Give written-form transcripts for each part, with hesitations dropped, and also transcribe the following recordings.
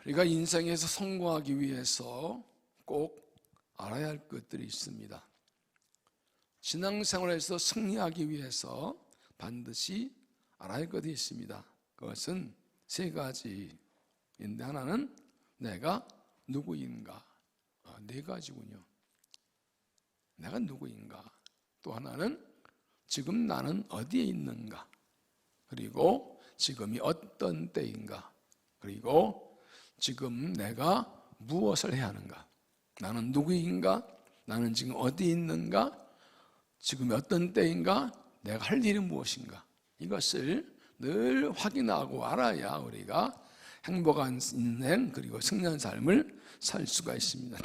우리가 인생에서 성공하기 위해서 꼭 알아야 할 것들이 있습니다. 신앙생활에서 승리하기 위해서 반드시 알아야 할 것이 있습니다. 그것은 세 가지인데, 하나는 내가 누구인가. 네 가지군요. 내가 누구인가. 또 하나는 지금 나는 어디에 있는가. 그리고 지금이 어떤 때인가. 그리고 지금 내가 무엇을 해야 하는가. 나는 누구인가? 나는 지금 어디에 있는가? 지금이 어떤 때인가? 내가 할 일이 무엇인가? 이것을 늘 확인하고 알아야 우리가 행복한 인생 그리고 승리한 삶을 살 수가 있습니다.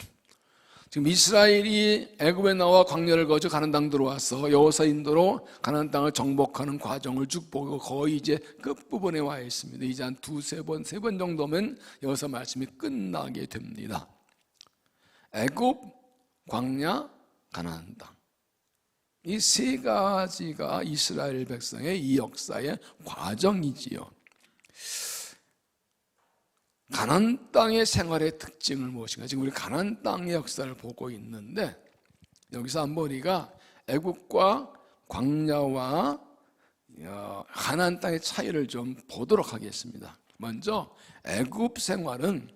지금 이스라엘이 애굽에 나와 광야를 거쳐 가나안 땅 들어와서 여호수아 인도로 가나안 땅을 정복하는 과정을 쭉 보고 거의 이제 끝부분에 와 있습니다. 이제 한 두세 번, 세 번 정도면 여호수아 말씀이 끝나게 됩니다. 애굽, 광야, 가나안 땅. 이 세 가지가 이스라엘 백성의 이 역사의 과정이지요. 가나안 땅의 생활의 특징은 무엇인가? 지금 우리 가나안 땅의 역사를 보고 있는데, 여기서 한번 우리가 애굽과 광야와 가나안 땅의 차이를 좀 보도록 하겠습니다. 먼저 애굽 생활은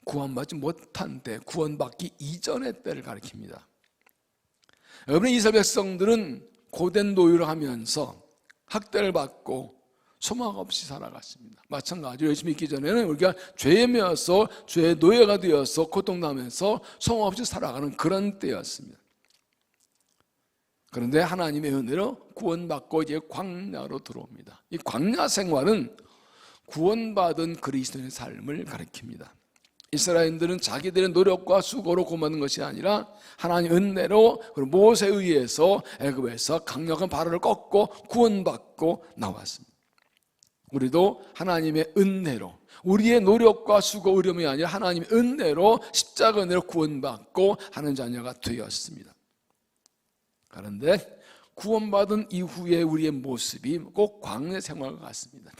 구원받지 못한 때, 구원받기 이전의 때를 가리킵니다. 여러분의 이스라엘 백성들은 고된 노예를 하면서 학대를 받고 소망 없이 살아갔습니다. 마찬가지로 예수 믿기 전에는 우리가 죄에 매여서 죄의 노예가 되어서 고통당하면서 소망 없이 살아가는 그런 때였습니다. 그런데 하나님의 은혜로 구원받고 이제 광야로 들어옵니다. 이 광야 생활은 구원받은 그리스도인의 삶을 가리킵니다. 이스라엘인들은 자기들의 노력과 수고로 구원받는 것이 아니라 하나님의 은혜로 그리고 모세에 의해서 애굽에서 강력한 바로를 꺾고 구원받고 나왔습니다. 우리도 하나님의 은혜로, 우리의 노력과 수고 의료이 아니라 하나님의 은혜로, 십자가 은혜로 구원받고 하는 자녀가 되었습니다. 그런데 구원받은 이후에 우리의 모습이 꼭 광야 생활과 같습니다.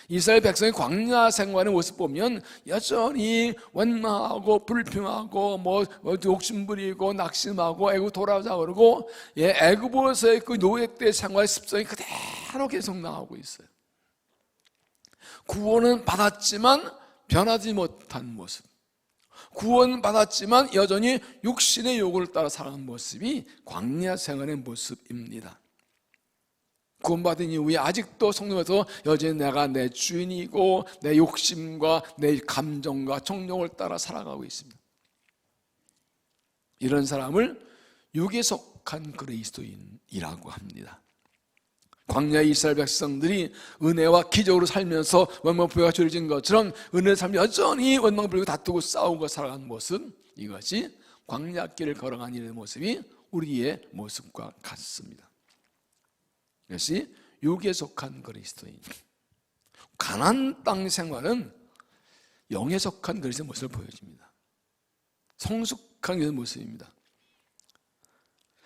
이스라엘 백성의 광야 생활의 모습 보면 여전히 원망하고 불평하고 욕심부리고 낙심하고 애굽 돌아오자 그러고, 애굽에서의 그 노예 때 생활의 습성이 그대로 계속 나오고 있어요. 구원은 받았지만 변하지 못한 모습, 구원 받았지만 여전히 육신의 요구를 따라 살아가는 모습이 광야 생활의 모습입니다. 구원받은 이후에 아직도 성령에서 여전히 내가 내 주인이고 내 욕심과 내 감정과 정욕을 따라 살아가고 있습니다. 이런 사람을 육에 속한 그리스도인이라고 합니다. 광야 이스라엘 백성들이 은혜와 기적으로 살면서 원망불교가 저려진 것처럼 은혜의 삶이 여전히 원망불교 다투고 싸우고 살아가는 모습, 이것이 광야길을 걸어가는 이런 모습이 우리의 모습과 같습니다. 이것이 육에 속한 그리스도인. 가나안 땅 생활은 영에 속한 그리스도의 모습을 보여줍니다. 성숙한 그런 모습입니다.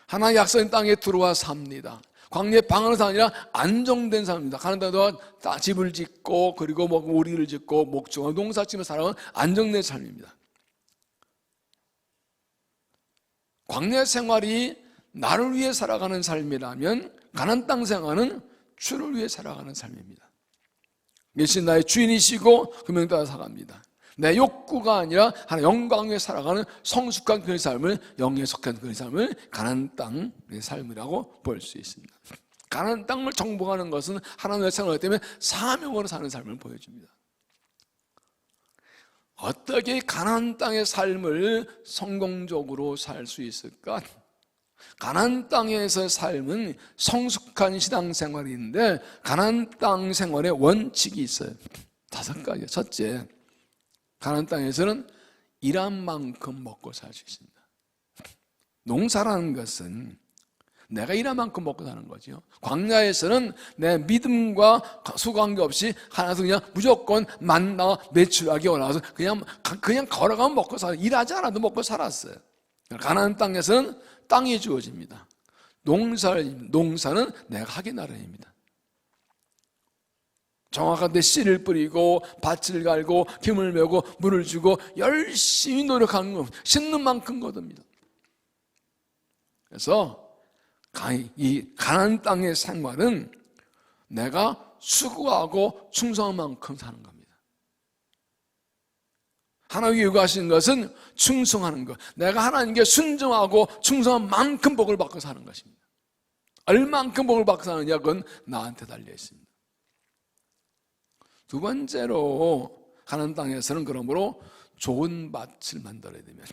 하나님의 약속의 땅에 들어와 삽니다. 광야의 방황하는 사람이 아니라 안정된 사람입니다. 가나안 땅에서 집을 짓고 그리고 오리를 짓고 목축하고 농사 지으며 살아가는 안정된 삶입니다. 광야 생활이 나를 위해 살아가는 삶이라면 가나안 땅 생활은 주를 위해 살아가는 삶입니다. 예수님 나의 주인이시고 그 명 따라 살아갑니다. 내 욕구가 아니라 하나님 영광 위에 살아가는 성숙한 그의 삶을, 영에 속한 그의 삶을 가나안 땅의 삶이라고 볼 수 있습니다. 가나안 땅을 정복하는 것은 하나님의 생활 때문에 사명으로 사는 삶을 보여줍니다. 어떻게 가나안 땅의 삶을 성공적으로 살 수 있을까? 가나안 땅에서의 삶은 성숙한 신앙생활인데 가나안 땅 생활에 원칙이 있어요. 5가지. 첫째, 가나안 땅에서는 일한 만큼 먹고 살 수 있습니다. 농사라는 것은 내가 일한 만큼 먹고 사는 거죠. 광야에서는 내 믿음과 수관계 없이 하나서 그냥 무조건 만나 매출하기 원해서 그냥 걸어가면 먹고 살아요. 일하지 않아도 먹고 살았어요. 가나안 땅에서는 땅이 주어집니다. 농사는 내가 하기 나름입니다. 정확한 데 씨를 뿌리고 밭을 갈고 김을 메고 물을 주고 열심히 노력하는 것, 심는 만큼 거둡니다. 그래서 이 가나안 땅의 생활은 내가 수고하고 충성한 만큼 사는 겁니다. 하나님이 요구하시는 것은 충성하는 것, 내가 하나님께 순종하고 충성한 만큼 복을 받고 사는 것입니다. 얼만큼 복을 받고 사느냐, 그건 나한테 달려 있습니다. 두 번째로 가나안 땅에서는 그러므로 좋은 밭을 만들어야 되면,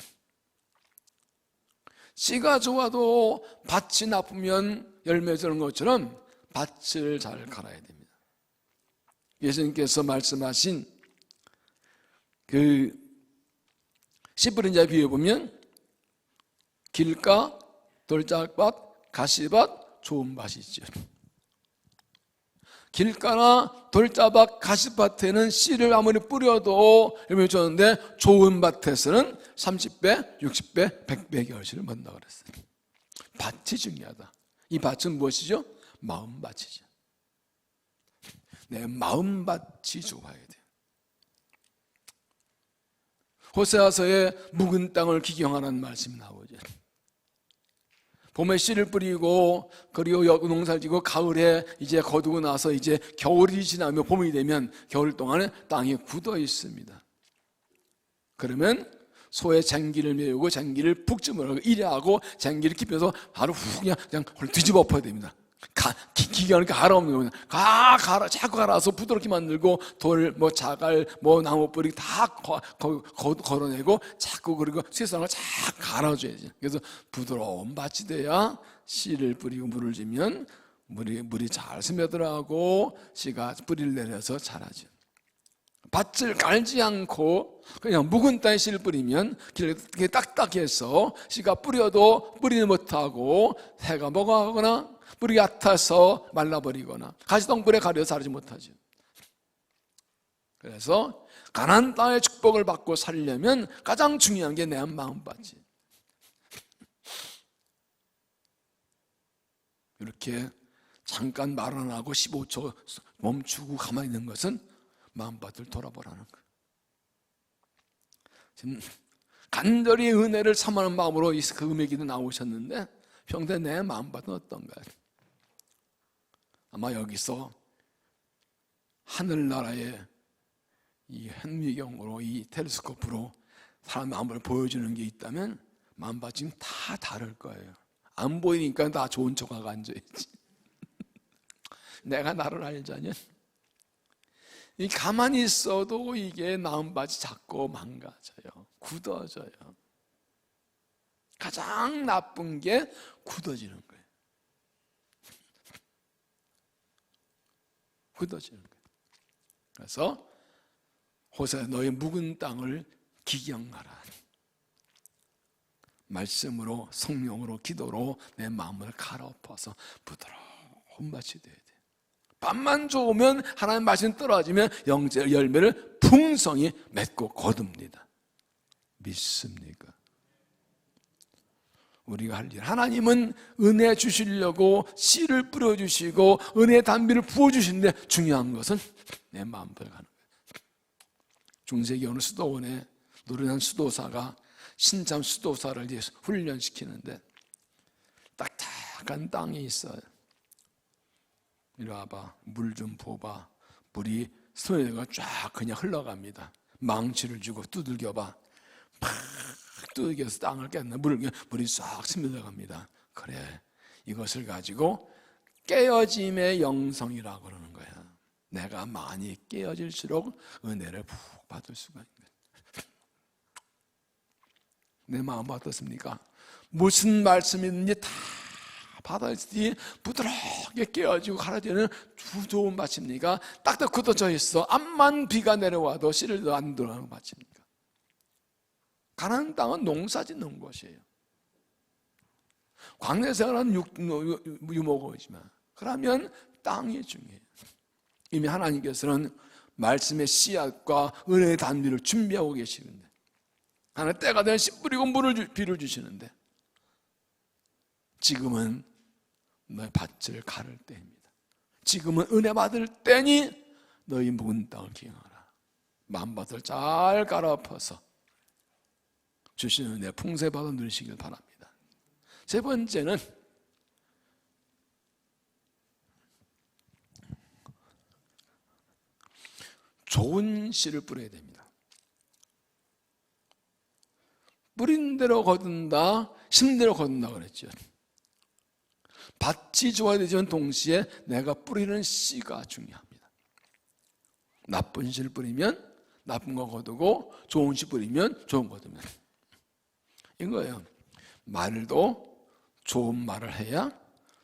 씨가 좋아도 밭이 나쁘면 열매 주는 것처럼 밭을 잘 갈아야 됩니다. 예수님께서 말씀하신 그 씨 뿌린 자의 비유에 보면 길가, 돌짝밭, 가시밭, 좋은 밭이 있죠. 길가나 돌짝밭, 가시밭에는 씨를 아무리 뿌려도 열매 줬는데 좋은 밭에서는 30배, 60배, 100배의 결실을 맺는다고 그랬어요. 밭이 중요하다. 이 밭은 무엇이죠? 마음밭이죠. 내 마음밭이 좋아야 돼요. 호세아서에 묵은 땅을 기경하라는 말씀이 나오죠. 봄에 씨를 뿌리고 그리고 농사를 지고 가을에 이제 거두고 나서 이제 겨울이 지나며 봄이 되면 겨울 동안에 땅이 굳어 있습니다. 그러면 소의 쟁기를 메우고 쟁기를 푹 찌물어 일하고 쟁기를 깊여서 바로 훅 그냥 뒤집어 엎어야 됩니다. 기계하니까 갈아 없는 겁니다. 자꾸 갈아서 부드럽게 만들고 돌, 자갈, 나무 뿌리 다 걸어내고 자꾸 그리고 세상을 쫙 갈아줘야지. 그래서 부드러운 밭이 돼야 씨를 뿌리고 물을 주면 물이 잘 스며들어가고 씨가 뿌리를 내려서 자라죠. 밭을 갈지 않고 그냥 묵은 땅에 씨를 뿌리면 길게 딱딱해서 씨가 뿌려도 뿌리는 못하고 새가 먹어가거나 뿌리 얕아서 말라버리거나 가시덩굴에 가려서 자라지 못하죠. 그래서 가나안 땅의 축복을 받고 살려면 가장 중요한 게 내 마음밭이. 이렇게 잠깐 말 안 하고 15초 멈추고 가만히 있는 것은 마음밭을 돌아보라는 거예요. 지금 간절히 은혜를 삼하는 마음으로 그 음의 기도 나오셨는데 평소에 내 마음밭은 어떤가요? 아마 여기서 하늘나라의 이 현미경으로 이 텔레스코프로 사람 마음을 보여주는 게 있다면 마음밭이 지금 다 다를 거예요. 안 보이니까 다 좋은 척하고 앉아있지. 내가 나를 알자면 이 가만히 있어도 이게 마음밭이 자꾸 망가져요. 굳어져요. 가장 나쁜 게 굳어지는 거예요. 굳어지는 거예요. 그래서 호세아 너의 묵은 땅을 기경하라. 말씀으로 성령으로 기도로 내 마음을 갈아엎어서 부드러운 밭이 돼야 돼. 밭만 좋으면 하나님 말씀 떨어지면 영적 열매를 풍성히 맺고 거둡니다. 믿습니까? 우리가 할 일, 하나님은 은혜 주시려고 씨를 뿌려주시고 은혜의 단비를 부어주시는데 중요한 것은 내 마음대로 가는 거예요. 중세기 어느 수도원에 노련한 수도사가 신참 수도사를 훈련시키는데 딱딱한 땅이 있어요. 이리 와봐, 물 좀 부어봐. 물이 손에가 쫙 그냥 흘러갑니다. 망치를 주고 두들겨봐. 팍 두들겨서 땅을 깼나 물이 싹 스며들어갑니다. 그래, 이것을 가지고 깨어짐의 영성이라고 그러는 거야. 내가 많이 깨어질수록 은혜를 푹 받을 수가 있는 거야. 내 마음 어떻습니까? 무슨 말씀이든지 다 받아들이 부드럽게 깨어지고 갈아지는 좋은 밭입니까? 딱딱 굳어져 있어. 암만 비가 내려와도 씨를 안 들어가는 밭입니까? 가나안 땅은 농사 짓는 곳이에요. 광야 생활은 유목이지만 그러면 땅이 중요해요. 이미 하나님께서는 말씀의 씨앗과 은혜의 단비를 준비하고 계시는데 하나님 때가 되면 씨 뿌리고 비를 주시는데 지금은 너의 밭을 가를 때입니다. 지금은 은혜 받을 때니 너희 묵은 땅을 기억하라. 만밭을 잘 갈아엎어서 주시는 은혜 풍성받아 누리시길 바랍니다. 세 번째는 좋은 씨를 뿌려야 됩니다. 뿌린 대로 거둔다, 심은 대로 거둔다 그랬죠. 밭이 좋아야 되지만 동시에 내가 뿌리는 씨가 중요합니다. 나쁜 씨를 뿌리면 나쁜 거 거두고 좋은 씨 뿌리면 좋은 거 거두면 이거예요. 말도 좋은 말을 해야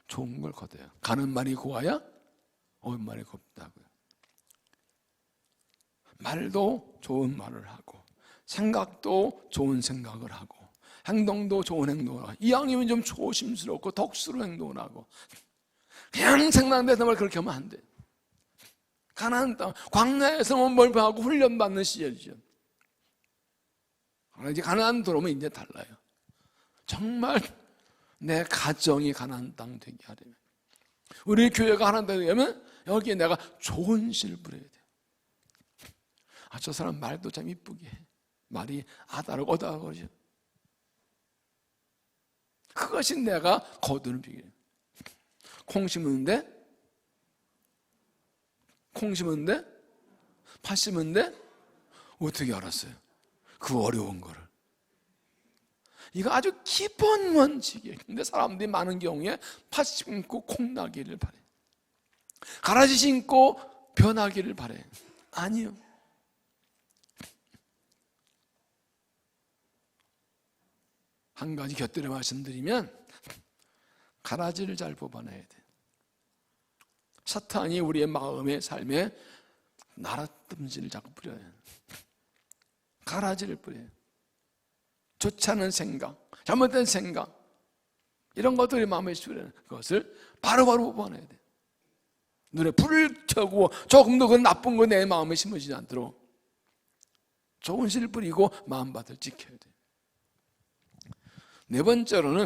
좋은 걸 거둬요. 가는 말이 고와야 옳은 말이 곱다고요. 말도 좋은 말을 하고 생각도 좋은 생각을 하고 행동도 좋은 행동을 하고 이왕이면 좀 조심스럽고 덕스러운 행동을 하고 그냥 생각나는 말 그렇게 하면 안 돼. 가나안 땅 광야에서 멀쩡하고 훈련받는 시절이죠. 이제 가나안 들어오면 이제 달라요. 정말 내 가정이 가나안 땅 되게 하려면 우리 교회가 가나안 땅 되려면 여기에 내가 좋은 씨를 뿌려야 돼. 저 사람 말도 참 이쁘게 해. 말이 아다르고 어다르고 그러죠. 그것이 내가 거두는 비결이에요. 콩 심었는데 팥 심었는데 어떻게 알았어요? 그 어려운 거를. 이거 아주 기본 원칙이에요. 근데 사람들이 많은 경우에 팥 심고 콩 나기를 바래. 가라지 심고 변하기를 바래. 아니요. 한 가지 곁들여 말씀드리면 가라지를 잘 뽑아내야 돼. 사탄이 우리의 마음의 삶에 나랏금지를 자꾸 뿌려요. 가라지를 뿌려요. 좋지 않은 생각, 잘못된 생각 이런 것들이 마음에 뿌리는 그것을 바로바로 뽑아내야 돼. 눈에 불을 켜고 조금도 그 나쁜 거 내 마음에 심어지지 않도록 좋은 씨를 뿌리고 마음밭을 지켜야 돼. 네 번째로는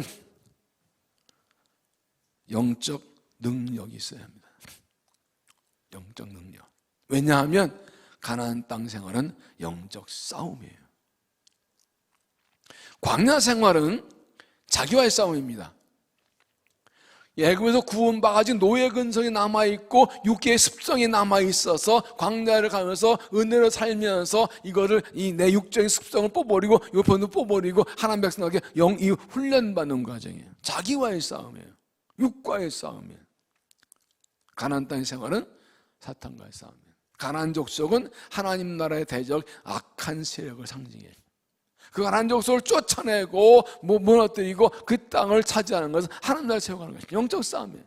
영적 능력이 있어야 합니다. 영적 능력. 왜냐하면 가나안 땅 생활은 영적 싸움이에요. 광야 생활은 자기와의 싸움입니다. 애굽에서 구원받아진 노예 근성이 남아있고 육계의 습성이 남아있어서 광야를 가면서 은혜로 살면서 이거를 내 육적인 습성을 뽑아버리고 요편도 뽑아버리고 하나님 백성에게 영이 훈련받는 과정이에요. 자기와의 싸움이에요. 육과의 싸움이에요. 가나안 땅의 생활은 사탄과의 싸움이에요. 가나안 족속은 하나님 나라의 대적 악한 세력을 상징해요. 그 가나안 족속을 쫓아내고 무너뜨리고 그 땅을 차지하는 것은 하나님 나라를 세워가는 것이죠. 영적 싸움이에요.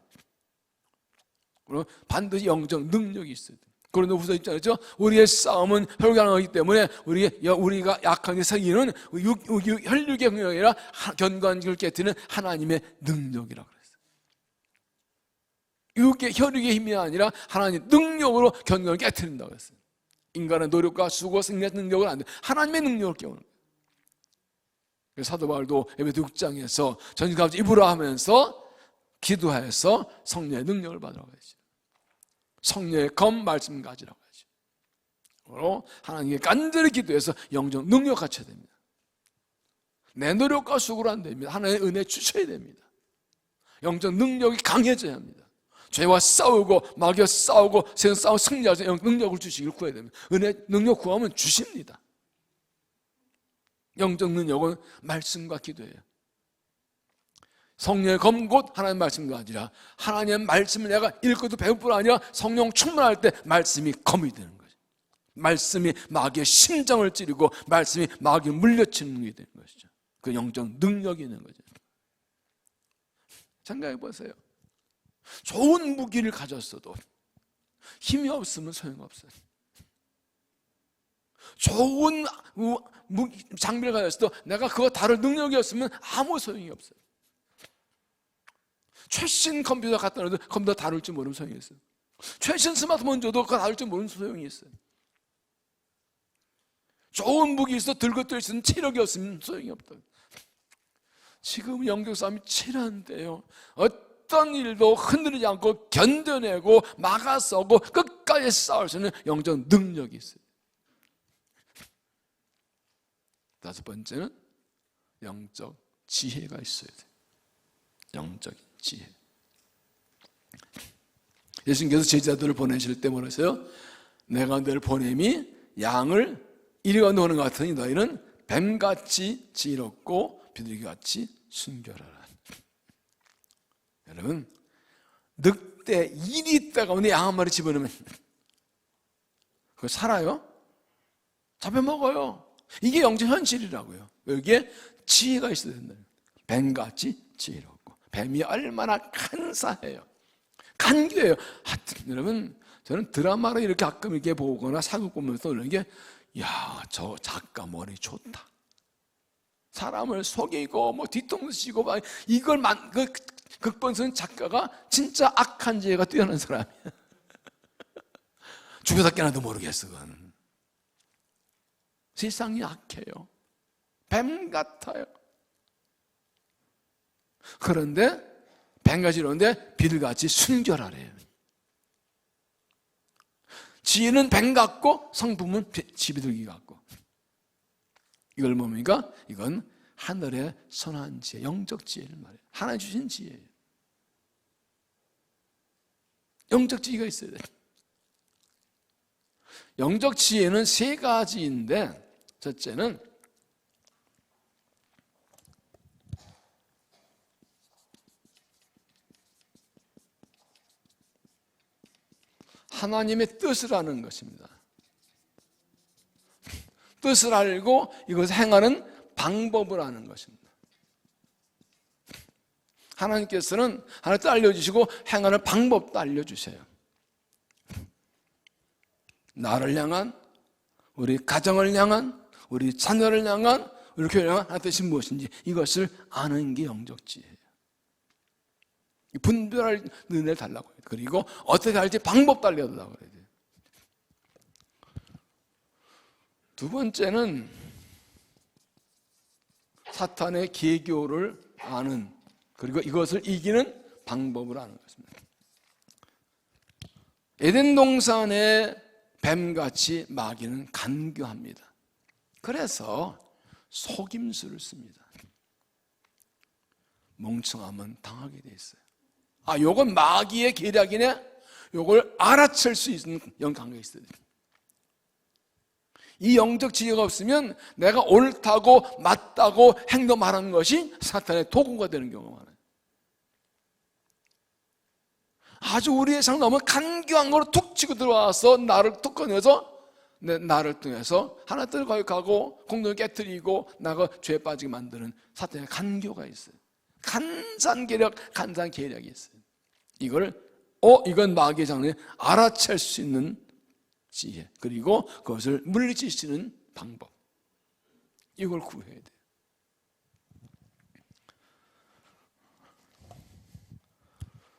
그리고 반드시 영적 능력이 있어야 돼요. 고린도후서 있잖아요. 우리의 싸움은 혈육의 거기 때문에 우리가 약하게 생기는 혈육의 능력이 아니라 견고한을 깨뜨리는 하나님의 능력이라고 그랬어요. 혈육의 힘이 아니라 하나님의 능력으로 견고를 깨뜨린다고 그랬어요. 인간의 노력과 수고, 승리의 능력은 안 돼. 하나님의 능력을 깨우는 거예요. 사도 바울도 에베소 6장에서 전신갑주 입으라 하면서 기도해서 성령의 능력을 받으라고 했죠. 성령의 검 말씀 가지라고 하죠. 그리고 하나님께 간절히 기도해서 영적 능력 갖춰야 됩니다. 내 노력과 수고로 안 됩니다. 하나님의 은혜 주셔야 됩니다. 영적 능력이 강해져야 합니다. 죄와 싸우고 마귀와 싸우고 세상 싸우고 승리하셔서 영적 능력을 주시길 구해야 됩니다. 은혜 능력 구하면 주십니다. 영적 능력은 말씀과 기도예요. 성령의 검 곧 하나님의 말씀과 아니라 하나님의 말씀을 내가 읽고도 배울 뿐 아니라 성령 충만할 때 말씀이 검이 되는 거죠. 말씀이 마귀의 심장을 찌르고 말씀이 마귀를 물려치는 게 되는 것이죠. 그 영적 능력이 있는 거죠. 생각해 보세요. 좋은 무기를 가졌어도 힘이 없으면 소용없어요. 좋은 장비를 가졌어도 내가 그거 다룰 능력이 없으면 아무 소용이 없어요. 최신 컴퓨터 갖다 놔도 컴퓨터 다룰 줄 모르면 소용이 있어요. 최신 스마트폰 줘도 그거 다룰 줄 모르는 소용이 있어요. 좋은 무기 있어 들고 뜰 수 있는 체력이 없으면 소용이 없다. 지금 영적 싸움이 치열한데요. 어떤 어떤 일도 흔들리지 않고 견뎌내고 막아서고 끝까지 싸울 수 있는 영적 능력이 있어요. 다섯 번째는 영적 지혜가 있어야 돼요. 영적인 지혜. 예수님께서 제자들을 보내실 때 뭐라세요? 내가 너를 보냄이 양을 이리와 노는 것 같으니 너희는 뱀같이 지혜롭고 비둘기같이 순결하라. 여러분, 늑대 1리 가운데 양 한 마리 집어넣으면 그거 살아요? 잡혀먹어요. 이게 영적 현실이라고요. 여기에 지혜가 있어야 된다. 뱀같이 지혜롭고. 뱀이 얼마나 간사해요. 간교해요. 하여튼 여러분, 저는 드라마를 이렇게 가끔 이렇게 보거나 사극 보면서 그러는 게, 야, 저 작가 머리 좋다. 사람을 속이고 뭐 뒤통수 치고 막 이걸 극본 쓴 작가가 진짜 악한 지혜가 뛰어난 사람이야. 죽여다 깨나도 모르겠어. 그건 세상이 악해요. 뱀 같아요. 그런데 뱀같이 이런데 비둘기같이 순결하래요. 지혜는 뱀 같고 성품은 비둘기 같고. 이걸 뭡니까? 이건 하늘의 선한 지혜, 영적 지혜를 말해요. 하나님 주신 지혜예요. 영적 지혜가 있어야 돼요. 영적 지혜는 세 가지인데, 첫째는 하나님의 뜻을 아는 것입니다. 뜻을 알고 이것을 행하는 방법을 아는 것입니다. 하나님께서는 하나님 뜻 알려주시고 행하는 방법도 알려주세요. 나를 향한, 우리 가정을 향한, 우리 자녀를 향한, 우리 교회를 향한 하나님의 뜻이 무엇인지 이것을 아는 게 영적 지혜예요. 분별할 은혜를 달라고 해요. 그리고 어떻게 할지 방법도 알려달라고 해요. 두 번째는 사탄의 계교를 아는, 그리고 이것을 이기는 방법을 아는 것입니다. 에덴 동산의 뱀같이 마귀는 간교합니다. 그래서 속임수를 씁니다. 멍청하면 당하게 돼 있어요. 아, 요건 마귀의 계략이네? 요걸 알아챌 수 있는 영감이 있어야 돼요. 이 영적 지혜가 없으면 내가 옳다고 맞다고 행동 말하는 것이 사탄의 도구가 되는 경우가 많아요. 아주 우리의 상 너무 간교한 거로 툭 치고 들어와서 나를 툭 꺼내서 나를 통해서 하나님을 거역하고 공동을 깨뜨리고 나가 죄에 빠지게 만드는 사탄의 간교가 있어요. 간산 계략이 있어요. 이건 마귀의 장래 알아챌 수 있는 지혜, 그리고 그것을 물리치시는 방법, 이걸 구해야 돼요.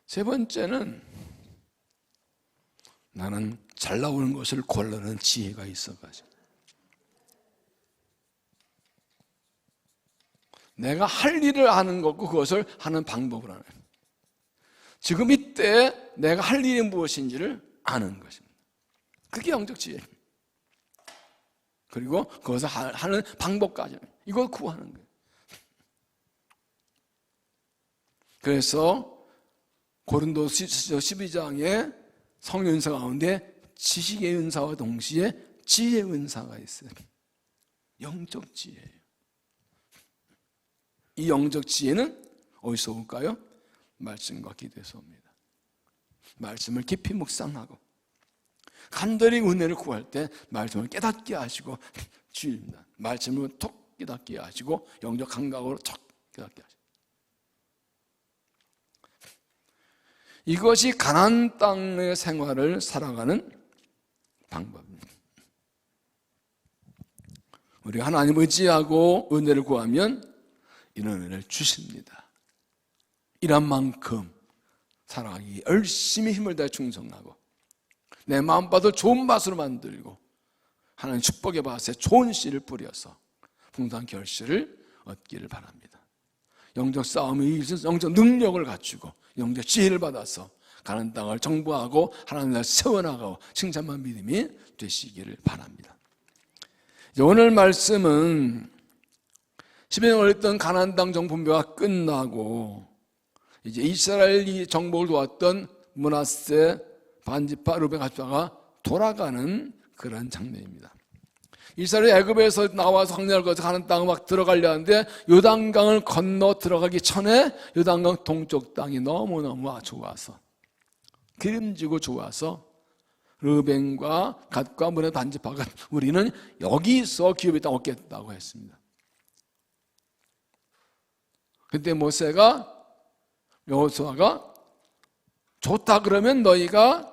세 번째는 나는 잘 나오는 것을 고르는 지혜가 있어가지고 내가 할 일을 하는 것과 그것을 하는 방법을 하는 거예요. 지금 이때 내가 할 일이 무엇인지를 아는 것입니다. 그게 영적 지혜입니다. 그리고 그것을 하는 방법까지 이걸 구하는 거예요. 그래서 고린도서 12장에 성령 은사 가운데 지식의 은사와 동시에 지혜의 은사가 있어요. 영적 지혜예요. 이 영적 지혜는 어디서 올까요? 말씀과 기도에서 옵니다. 말씀을 깊이 묵상하고 간절히 은혜를 구할 때 말씀을 깨닫게 하시고 주입니다. 말씀을 톡 깨닫게 하시고 영적 감각으로 톡 깨닫게 하시고, 이것이 가나안 땅의 생활을 살아가는 방법입니다. 우리가 하나님을 의지하고 은혜를 구하면 이런 은혜를 주십니다. 이런 만큼 살아가기 열심히 힘을 다해 충성하고 내 마음밭을 좋은 밭으로 만들고 하나님 축복의 밭에 좋은 씨를 뿌려서 풍성한 결실을 얻기를 바랍니다. 영적 싸움에 의해서 영적 능력을 갖추고 영적 지혜를 받아서 가나안 땅을 정복하고 하나님을 세워나가고 칭찬만 믿음이 되시기를 바랍니다. 오늘 말씀은 시편에 올렸던 가나안 땅 정복가 끝나고 이제 이스라엘이 정복을 도왔던 므낫세, 반지파, 르벤, 갓지파가 돌아가는 그런 장면입니다. 이스라엘이 애굽에서 나와서 황량을 거쳐 가나안 땅을 막 들어가려 하는데 요단강을 건너 들어가기 전에 요단강 동쪽 땅이 너무너무 좋아서 기름지고 좋아서 르벤과 갓과 므낫 반지파가 우리는 여기서 기업의 땅 얻겠다고 했습니다. 그때 모세가 여호수아가 좋다 그러면 너희가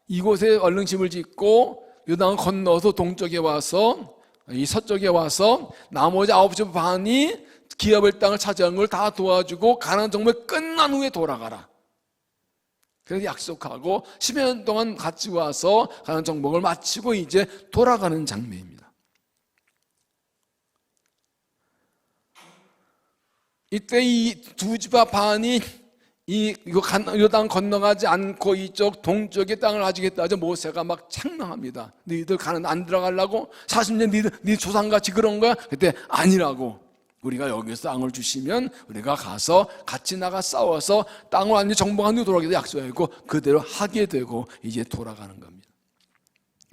이곳에 얼른 집을 짓고 요단을 건너서 동쪽에 와서 이 서쪽에 와서 나머지 9시 반이 기업의 땅을 차지하는 걸 다 도와주고 가나안 정복 끝난 후에 돌아가라. 그래서 약속하고 10년 동안 같이 와서 가나안 정복을 마치고 이제 돌아가는 장면입니다. 이때 이 두 지파 반이 요단 건너가지 않고 이쪽 동쪽의 땅을 가지겠다 하자 모세가 막 책망합니다. 너희들 가나안 안 들어가려고? 40년 너희 조상같이 그런 거야? 그때 아니라고. 우리가 여기서 땅을 주시면 우리가 가서 같이 나가 싸워서 땅을 완전히 정복한 뒤 돌아가기도 약속했고 그대로 하게 되고 이제 돌아가는 겁니다.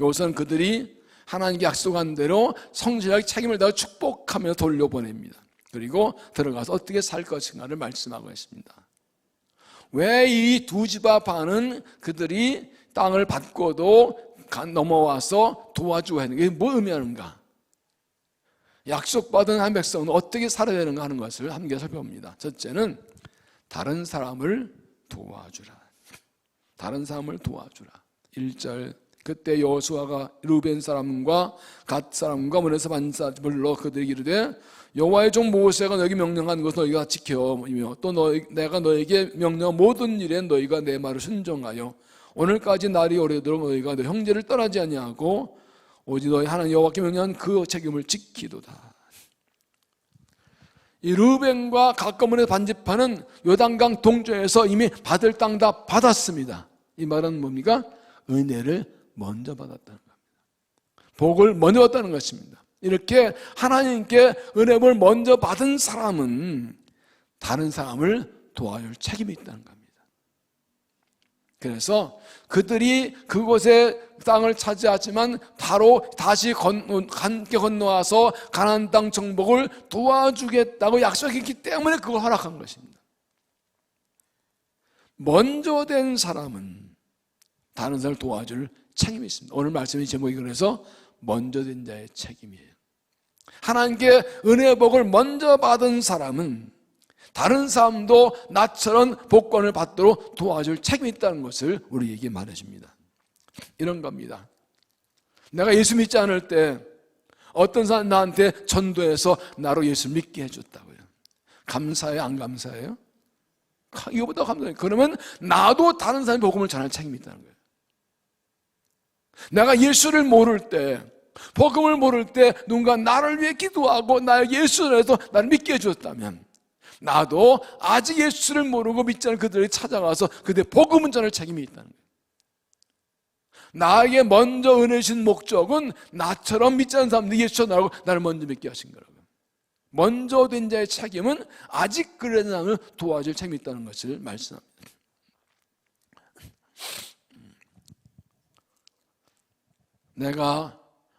여기서는 그들이 하나님께 약속한 대로 성실하게 책임을 다하고 축복하며 돌려보냅니다. 그리고 들어가서 어떻게 살 것인가를 말씀하고 있습니다. 왜 이 두 지파 반은 그들이 땅을 받고도 넘어와서 도와주고 하는 게 뭐 의미하는가? 약속받은 한 백성은 어떻게 살아야 되는가 하는 것을 함께 살펴봅니다. 첫째는 다른 사람을 도와주라. 다른 사람을 도와주라. 1절 그때 여호수아가 르벤 사람과 갓 사람과 므낫세 반지파를 불러 그들에게 이르되 여호와의 종 모세가 너에게 명령한 것을 너희가 지켜이며 또 내가 너에게 명령한 모든 일에 너희가 내 말을 순종하여 오늘까지 날이 오래도록 너희가 너 형제를 떠나지 아니하고 오직 너희 하나님 여호와께 명령한 그 책임을 지키도다. 이 르벤과 갓과 므낫세 반지파는 요단강 동쪽에서 이미 받을 땅 다 받았습니다. 이 말은 뭡니까? 은혜를 먼저 받았다는 겁니다. 복을 먼저 받았다는 것입니다. 이렇게 하나님께 은혜를 먼저 받은 사람은 다른 사람을 도와줄 책임이 있다는 겁니다. 그래서 그들이 그곳에 땅을 차지하지만 바로 다시 함께 건너와서 가나안 땅 정복을 도와주겠다고 약속했기 때문에 그걸 허락한 것입니다. 먼저 된 사람은 다른 사람을 도와줄 책임이 있습니다. 오늘 말씀의 제목이 그래서 먼저 된 자의 책임이에요. 하나님께 은혜의 복을 먼저 받은 사람은 다른 사람도 나처럼 복권을 받도록 도와줄 책임이 있다는 것을 우리에게 말해줍니다. 이런 겁니다. 내가 예수 믿지 않을 때 어떤 사람 나한테 전도해서 나로 예수 믿게 해줬다고요. 감사해요? 안 감사해요? 이거보다 감사해요. 그러면 나도 다른 사람의 복음을 전할 책임이 있다는 거예요. 내가 예수를 모를 때, 복음을 모를 때 누군가 나를 위해 기도하고 나의 예수를 해서 나를 믿게 해줬다면 나도 아직 예수를 모르고 믿지 않는 그들에게 찾아가서 그들의 복음을 전할 책임이 있다는 거예요. 나에게 먼저 은혜 주신 목적은 나처럼 믿지 않는 사람들이 예수 나라고 나를 먼저 믿게 하신 거라고요. 먼저 된 자의 책임은 아직 그런 사람을 도와줄 책임이 있다는 것을 말씀합니다. 내가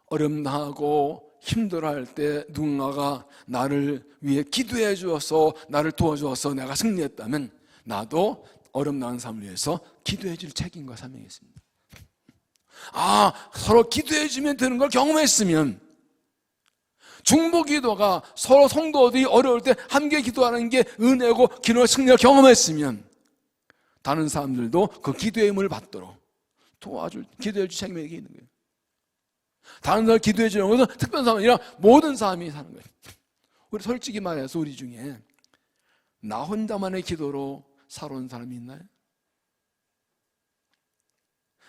어렵나하고 힘들어할 때 누군가가 나를 위해 기도해 주어서 나를 도와주어서 내가 승리했다면 나도 어렵나한 사람을 위해서 기도해 줄 책임과 사명이 있습니다. 서로 기도해 주면 되는 걸 경험했으면, 중보기도가 서로 성도들이 어려울 때 함께 기도하는 게 은혜고 기도의 승리를 경험했으면 다른 사람들도 그 기도의 힘을 받도록 도와줄, 기도해 줄 책임이 있는 거예요. 다른 사람을 기도해 주는 것은 특별한 사람이 아니라 모든 사람이 사는 거예요. 우리 솔직히 말해서 우리 중에 나 혼자만의 기도로 살아온 사람이 있나요?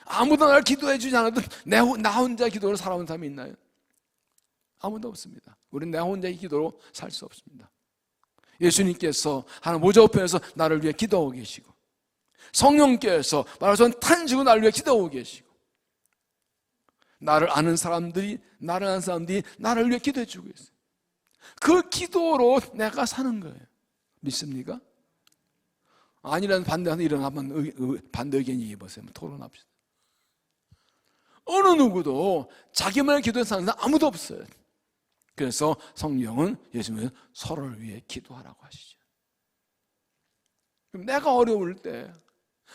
아무도 나를 기도해 주지 않아도 나 혼자 기도로 살아온 사람이 있나요? 아무도 없습니다. 우리는 나 혼자의 기도로 살 수 없습니다. 예수님께서 하나님 보좌우편에서 나를 위해 기도하고 계시고 성령께서 말하자면 탄식으로 나를 위해 기도하고 계시고, 나를 아는 사람들이 나를 위해 기도해 주고 있어요. 그 기도로 내가 사는 거예요. 믿습니까? 아니라는 반대하는 이런 한번 반대 의견 얘기해 보세요. 토론합시다. 어느 누구도 자기만의 기도에 사는 사람 아무도 없어요. 그래서 성령은 예수님은 서로를 위해 기도하라고 하시죠. 그럼 내가 어려울 때,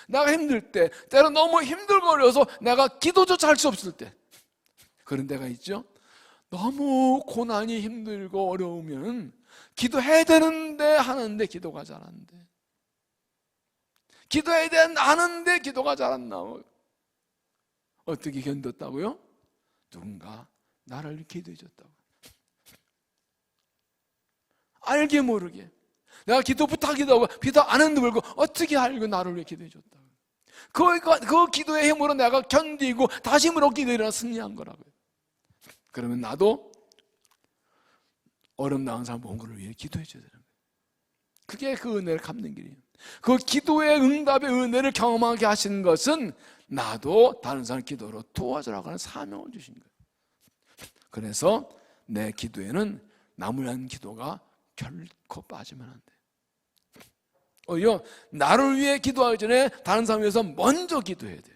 내가 힘들 때, 때로 너무 힘들고 어려워서 내가 기도조차 할 수 없을 때, 그런 때가 있죠. 너무 고난이 힘들고 어려우면 기도해야 되는데 하는데 기도가 잘 안 돼. 기도해야 되는데 하는데 기도가 잘 안 나와요. 어떻게 견뎠다고요? 누군가 나를 기도해 줬다고. 알게 모르게 내가 기도 부탁기도 하고 기도 안 했는데 불구 어떻게 알고 나를 위해 기도해 줬다고. 그 기도의 힘으로 내가 견디고 다시 힘을 얻기 위해 승리한 거라고요. 그러면 나도 어려움 당한 사람 본거를 위해 기도해 줘야 되는 거예요. 그게 그 은혜를 갚는 길이에요. 그 기도의 응답의 은혜를 경험하게 하시는 것은 나도 다른 사람 기도로 도와주라고 하는 사명을 주신 거예요. 그래서 내 기도에는 남을 위한 기도가 결코 빠지면 안 돼요. 오히려 나를 위해 기도하기 전에 다른 사람을 위해서 먼저 기도해야 돼요.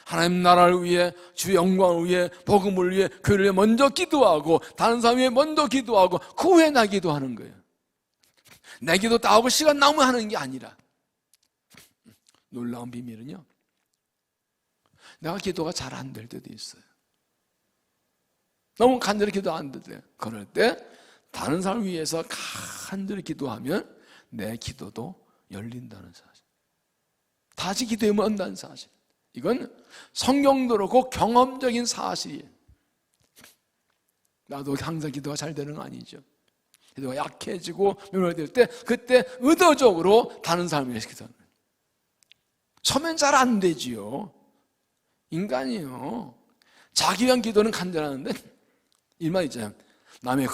하나님 나라를 위해, 주 영광을 위해, 복음을 위해, 교회를 위해 먼저 기도하고 다른 사람 위해 먼저 기도하고 그 후에 나 기도하는 거예요. 내 기도 다 하고 시간 남으면 하는 게 아니라. 놀라운 비밀은요, 내가 기도가 잘 안 될 때도 있어요. 너무 간절히 기도 안 될 때, 그럴 때 다른 사람을 위해서 간절히 기도하면 내 기도도 열린다는 사실, 다시 기도하면 온다는 사실, 이건 성경도 그렇고 경험적인 사실이에요. 나도 항상 기도가 잘 되는 거 아니죠. 기도가 약해지고 멸망될 때 그때 의도적으로 다른 사람을 위해서 기도하는 거예요. 처음엔 잘 안 되지요. 인간이에요. 자기 위한 기도는 간절하는데 일만 있잖아요. 남의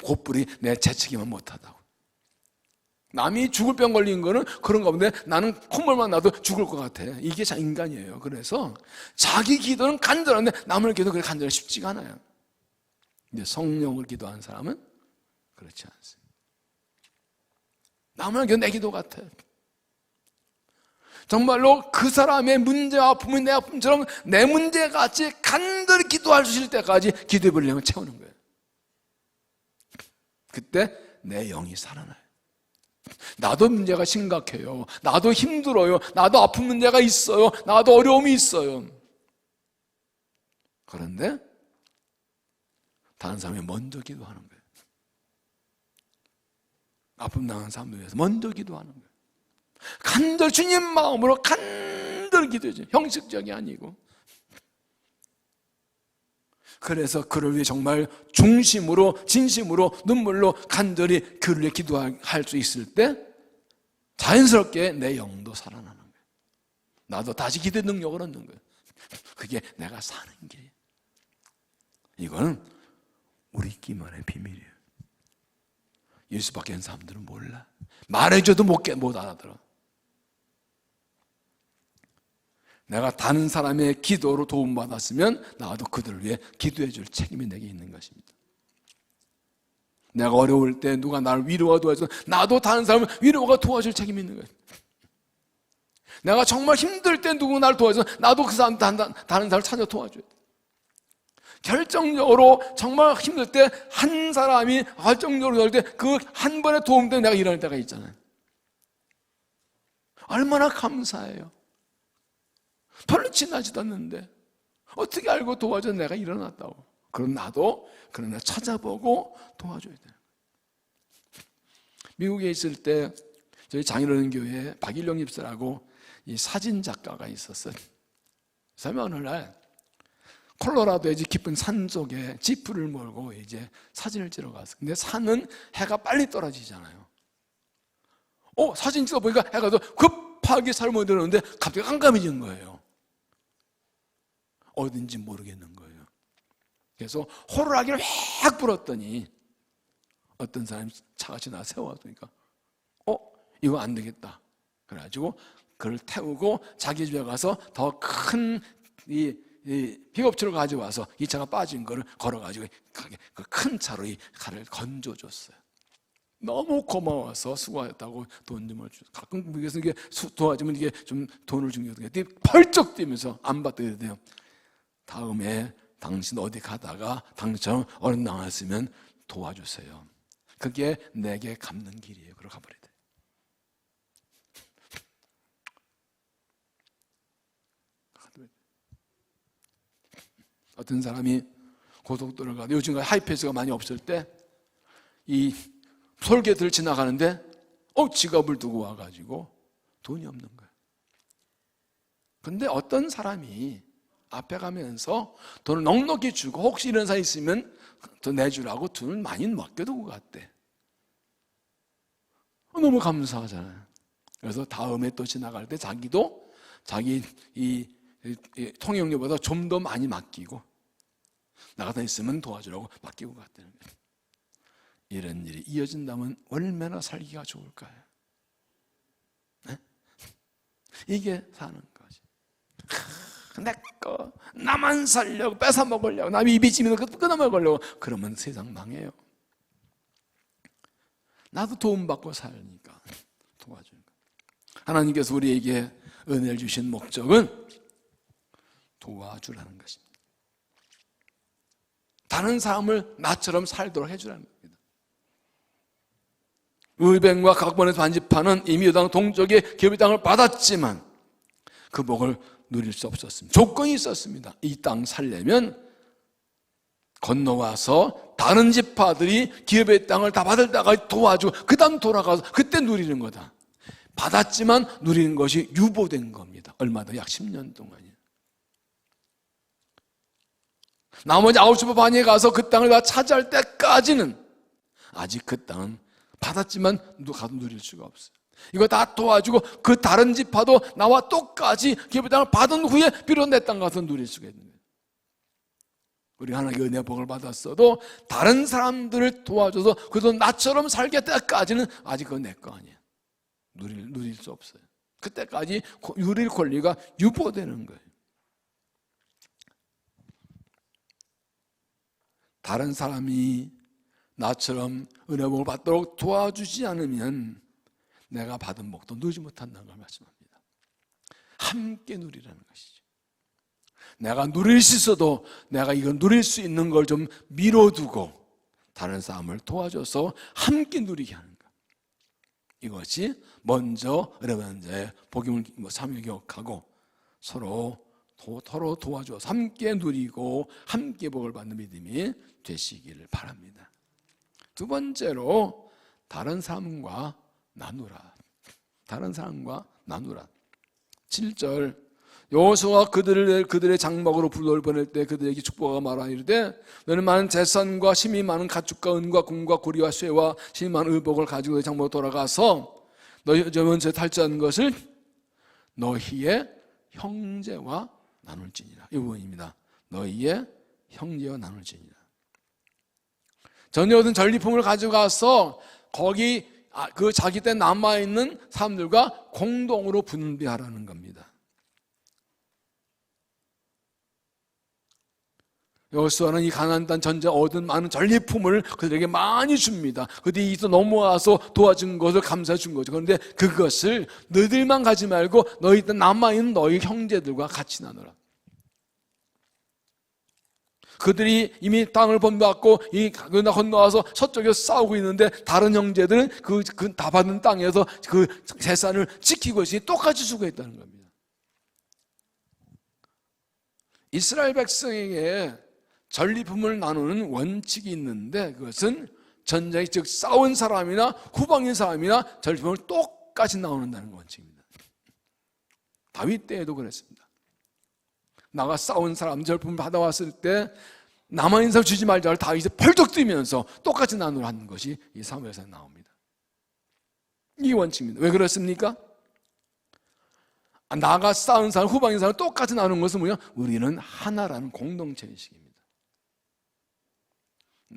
곧불이 내 재치기만 못하다고. 남이 죽을 병 걸린 거는 그런가 본데 나는 콧물만 나도 죽을 것 같아. 이게 인간이에요. 그래서 자기 기도는 간절한데 남을 기도 그렇게 간절하기 쉽지가 않아요. 근데 성령을 기도하는 사람은 그렇지 않습니다. 남을 기도 내 기도 같아. 정말로 그 사람의 문제와 아픔이 내 아픔처럼 내 문제같이 간절히 기도할 수 있을 때까지 기도의 분량을 채우는 거예요. 그때 내 영이 살아나요. 나도 문제가 심각해요. 나도 힘들어요. 나도 아픈 문제가 있어요. 나도 어려움이 있어요. 그런데 다른 사람이 먼저 기도하는 거예요. 아픔 당한 사람들 위해서 먼저 기도하는 거예요. 간절 주님 마음으로 간절히 기도해줘요. 형식적이 아니고. 그래서 그를 위해 정말 중심으로 진심으로 눈물로 간절히 그를 위해 기도할 수 있을 때 자연스럽게 내 영도 살아나는 거예요. 나도 다시 기도의 능력을 얻는 거예요. 그게 내가 사는 길이에요. 이거는 우리끼만의 비밀이에요. 예수밖에 한 사람들은 몰라. 말해줘도 못 알아들어. 내가 다른 사람의 기도로 도움받았으면 나도 그들을 위해 기도해 줄 책임이 내게 있는 것입니다. 내가 어려울 때 누가 나를 위로가 도와줘, 나도 다른 사람을 위로가 도와줄 책임이 있는 거예요. 내가 정말 힘들 때 누구 나를 도와줘, 나도 그 사람 다른 사람을 찾아 도와줘야 돼. 결정적으로 정말 힘들 때 한 사람이 결정적으로 할 때 그 한 번의 도움 때문에 내가 일어날 때가 있잖아요. 얼마나 감사해요. 별로 친하지도 않는데 어떻게 알고 도와줘 내가 일어났다고. 그럼 나도 그런 날 찾아보고 도와줘야 돼요. 미국에 있을 때 저희 장인어른 교회에 박일용 집사라고 이 사진 작가가 있었어요. 그 사람이 어느 날 콜로라도의 깊은 산 속에 지프를 몰고 이제 사진을 찍으러 갔어요. 근데 산은 해가 빨리 떨어지잖아요. 사진 찍어 보니까 해가 더 급하게 삶을 들었는데 갑자기 깜깜해진 거예요. 어딘지 모르겠는 거예요. 그래서 호루라기를 확 불었더니 어떤 사람이 차가 지나 세워두니까 이거 안 되겠다. 그래가지고 그를 태우고 자기 집에 가서 더 큰 이 픽업트를 가져와서 이 차가 빠진 거를 걸어가지고 그 큰 차로 이 칼을 건져줬어요. 너무 고마워서 수고했다고 돈 좀 주. 가끔 그래서 이게 도와주면 이게 좀 돈을 주는 게 펄쩍 뛰면서 안 받게 돼요. 다음에 당신 어디 가다가 당신처럼 어른 나왔으면 도와주세요. 그게 내게 갚는 길이에요. 그러고 가버려야 돼. 어떤 사람이 고속도로를 가도 요즘 하이패스가 많이 없을 때 이 톨게이트를 지나가는데 지갑을 두고 와가지고 돈이 없는 거예요. 근데 어떤 사람이 앞에 가면서 돈을 넉넉히 주고 혹시 이런 사람 있으면 더 내주라고 돈을 많이 맡겨두고 갔대. 너무 감사하잖아요. 그래서 다음에 또 지나갈 때 자기도 자기 이 통행료보다 좀 더 많이 맡기고 나가다 있으면 도와주라고 맡기고 갔다는 거예요. 이런 일이 이어진다면 얼마나 살기가 좋을까요? 네? 이게 사는 거지. 내꺼 나만 살려고 뺏어 먹으려고 남이 입이 찌면 끊어 먹으려고 그러면 세상 망해요. 나도 도움받고 살니까 도와주는 거예요. 하나님께서 우리에게 은혜를 주신 목적은 도와주라는 것입니다. 다른 사람을 나처럼 살도록 해주라는 겁니다. 의병과 각본에서 반집하는 이미 여당 동족의 기업의 땅을 받았지만 그 복을 누릴 수 없었습니다. 조건이 있었습니다. 이 땅 살려면 건너와서 다른 지파들이 기업의 땅을 다 받을 때까지 도와주고 그 다음 돌아가서 그때 누리는 거다. 받았지만 누리는 것이 유보된 겁니다. 얼마나 약 10년 동안이요. 나머지 9시 반에 가서 그 땅을 다 차지할 때까지는 아직 그 땅은 받았지만 가서 누릴 수가 없어요. 이거 다 도와주고 그 다른 지파도 나와 똑같이 기업의 땅을 받은 후에 비로소 내 땅 가서 누릴 수가 있는 거예요. 우리 하나님의 은혜 복을 받았어도 다른 사람들을 도와줘서 그래도 나처럼 살게 때까지는 아직 그건 내 거 아니에요. 누릴 수 없어요. 그때까지 누릴 권리가 유보되는 거예요. 다른 사람이 나처럼 은혜 복을 받도록 도와주지 않으면 내가 받은 복도 누리지 못한다는 걸 말씀합니다. 함께 누리라는 것이죠. 내가 누릴 수 있어도 내가 이거 누릴 수 있는 걸 좀 미뤄두고 다른 사람을 도와줘서 함께 누리게 하는 것. 이것이 먼저 은혜 받는 자의 복임을 삼위 기억하고 서로 도와줘서 함께 누리고 함께 복을 받는 믿음이 되시기를 바랍니다. 두 번째로 다른 사람과 나누라. 다른 사람과 나누라. 7절 여호수아가 그들의 장막으로 불로를 보낼 때 그들에게 축복하고 말하여 이르되 너는 많은 재산과 힘이 많은 가축과 은과 금과 고리와 쇠와 힘이 많은 의복을 가지고 너희 장막으로 돌아가서 너희 먼저 탈취한 것을 너희의 형제와 나눌지니라. 이 부분입니다. 너희의 형제와 나눌지니라. 전에 얻은 전리품을 가져가서 거기 그 자기 때 남아있는 사람들과 공동으로 분배하라는 겁니다. 여호수아는 이 가나안 땅 전쟁 얻은 많은 전리품을 그들에게 많이 줍니다. 그들이 이서 넘어와서 도와준 것을 감사해 준 거죠. 그런데 그것을 너희들만 가지 말고 너희 남아있는 너희 형제들과 같이 나누라. 그들이 이미 땅을 번받고 건너와서 서쪽에서 싸우고 있는데 다른 형제들은 그 다 받은 땅에서 그 재산을 지키고 있으니 똑같이 수고했다는 겁니다. 이스라엘 백성에게 전리품을 나누는 원칙이 있는데 그것은 전쟁 즉 싸운 사람이나 후방인 사람이나 전리품을 똑같이 나누는다는 원칙입니다. 다윗 때에도 그랬습니다. 나가 싸운 사람 전리품을 받아왔을 때 남아있는 사람 주지 말자고 다윗이 펄쩍 뛰면서 똑같이 나누라는 것이 이 사무엘서에 나옵니다. 이 원칙입니다. 왜 그렇습니까? 나가 싸운 사람, 후방인 사람 똑같이 나누는 것은 뭐냐? 우리는 하나라는 공동체의식입니다.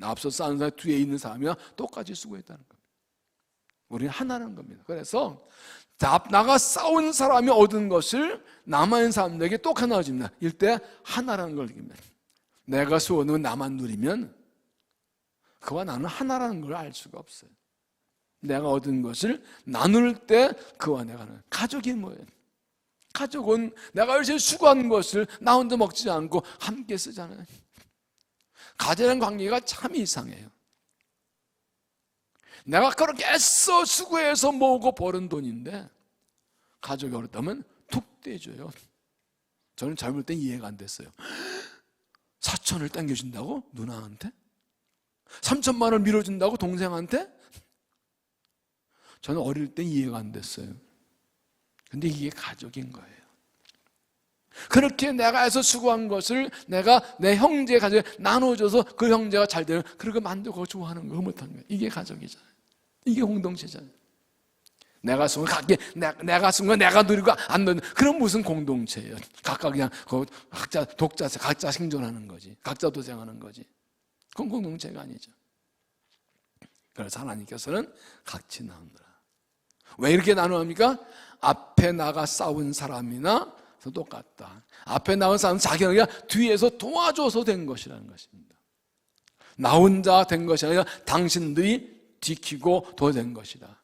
앞서 싸운 사람 뒤에 있는 사람이랑 똑같이 수고했다는 겁니다. 우리는 하나라는 겁니다. 그래서 나가 싸운 사람이 얻은 것을 남아있는 사람들에게 똑같이 나눠줍니다. 이때 하나라는 걸 느낍니다. 내가 소원은 나만 누리면 그와 나는 하나라는 걸 알 수가 없어요. 내가 얻은 것을 나눌 때 그와 내가 하나. 가족이 뭐예요? 가족은 내가 열심히 수고한 것을 나 혼자 먹지 않고 함께 쓰잖아요. 가족이라는 관계가 참 이상해요. 내가 그렇게 애써 수고해서 모으고 버는 돈인데 가족이 어렵다면 툭 떼줘요. 저는 젊을 때 이해가 안 됐어요. 4천을 땡겨준다고? 누나한테? 3천만 원을 밀어준다고? 동생한테? 저는 어릴 때 이해가 안 됐어요. 근데 이게 가족인 거예요. 그렇게 내가 해서 수고한 것을 내가 내 형제 가족에 나눠줘서 그 형제가 잘 되는, 그렇게 만들고 좋아하는 거, 못하는 거예요. 이게 가족이잖아요. 이게 공동체잖아요. 내가 쓴 거 내가 쓴 거 내가 누리고 안 누리는 그런 무슨 공동체예요. 각각 그냥 각자 각자 생존하는 거지. 각자 도생하는 거지. 그건 공동체가 아니죠. 그래서 하나님께서는 같이 나누라. 왜 이렇게 나누합니까? 앞에 나가 싸운 사람이나 똑같다. 앞에 나온 사람은 자기가 뒤에서 도와줘서 된 것이라는 것입니다. 나 혼자 된 것이 아니라 당신들이 지키고 도와낸 것이다.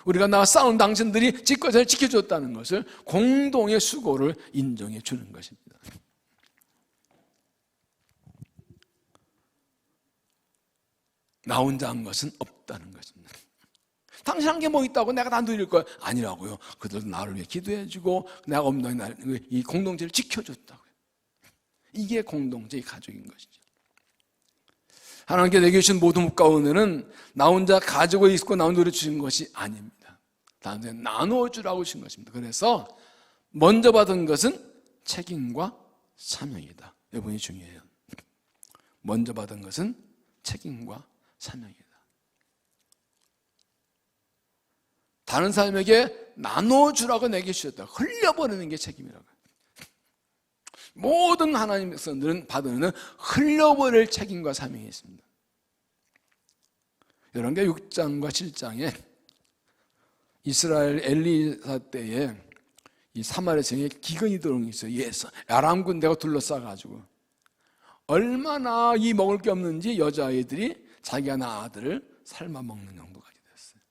우리가 나와 싸운 당신들이 집까지 지켜줬다는 것을 공동의 수고를 인정해 주는 것입니다. 나 혼자 한 것은 없다는 것입니다. 당신 한 게 뭐 있다고 내가 다 누릴 거야? 아니라고요. 그들도 나를 위해 기도해주고 내가 없는 이 공동체를 지켜줬다고요. 이게 공동체의 가족인 것이죠. 하나님께 내게 주신 모든 목 가운데는 나 혼자 가지고 있고 나 혼자 주신 것이 아닙니다. 나한테 나눠주라고 주신 것입니다. 그래서 먼저 받은 것은 책임과 사명이다. 이 부분이 중요해요. 먼저 받은 것은 책임과 사명이다. 다른 사람에게 나눠주라고 내게 주셨다. 흘려버리는 게 책임이라고. 모든 하나님의 백성들은 받으면 흘려버릴 책임과 사명이 있습니다. 여러분께 6장과 7장에 이스라엘 엘리사 때에 이 사마리아 성에 기근이 들어온 게 있어요. 아람 군대가 둘러싸가지고 얼마나 이 먹을 게 없는지 여자아이들이 자기가 낳은 아들을 삶아 먹는 정도까지 됐어요.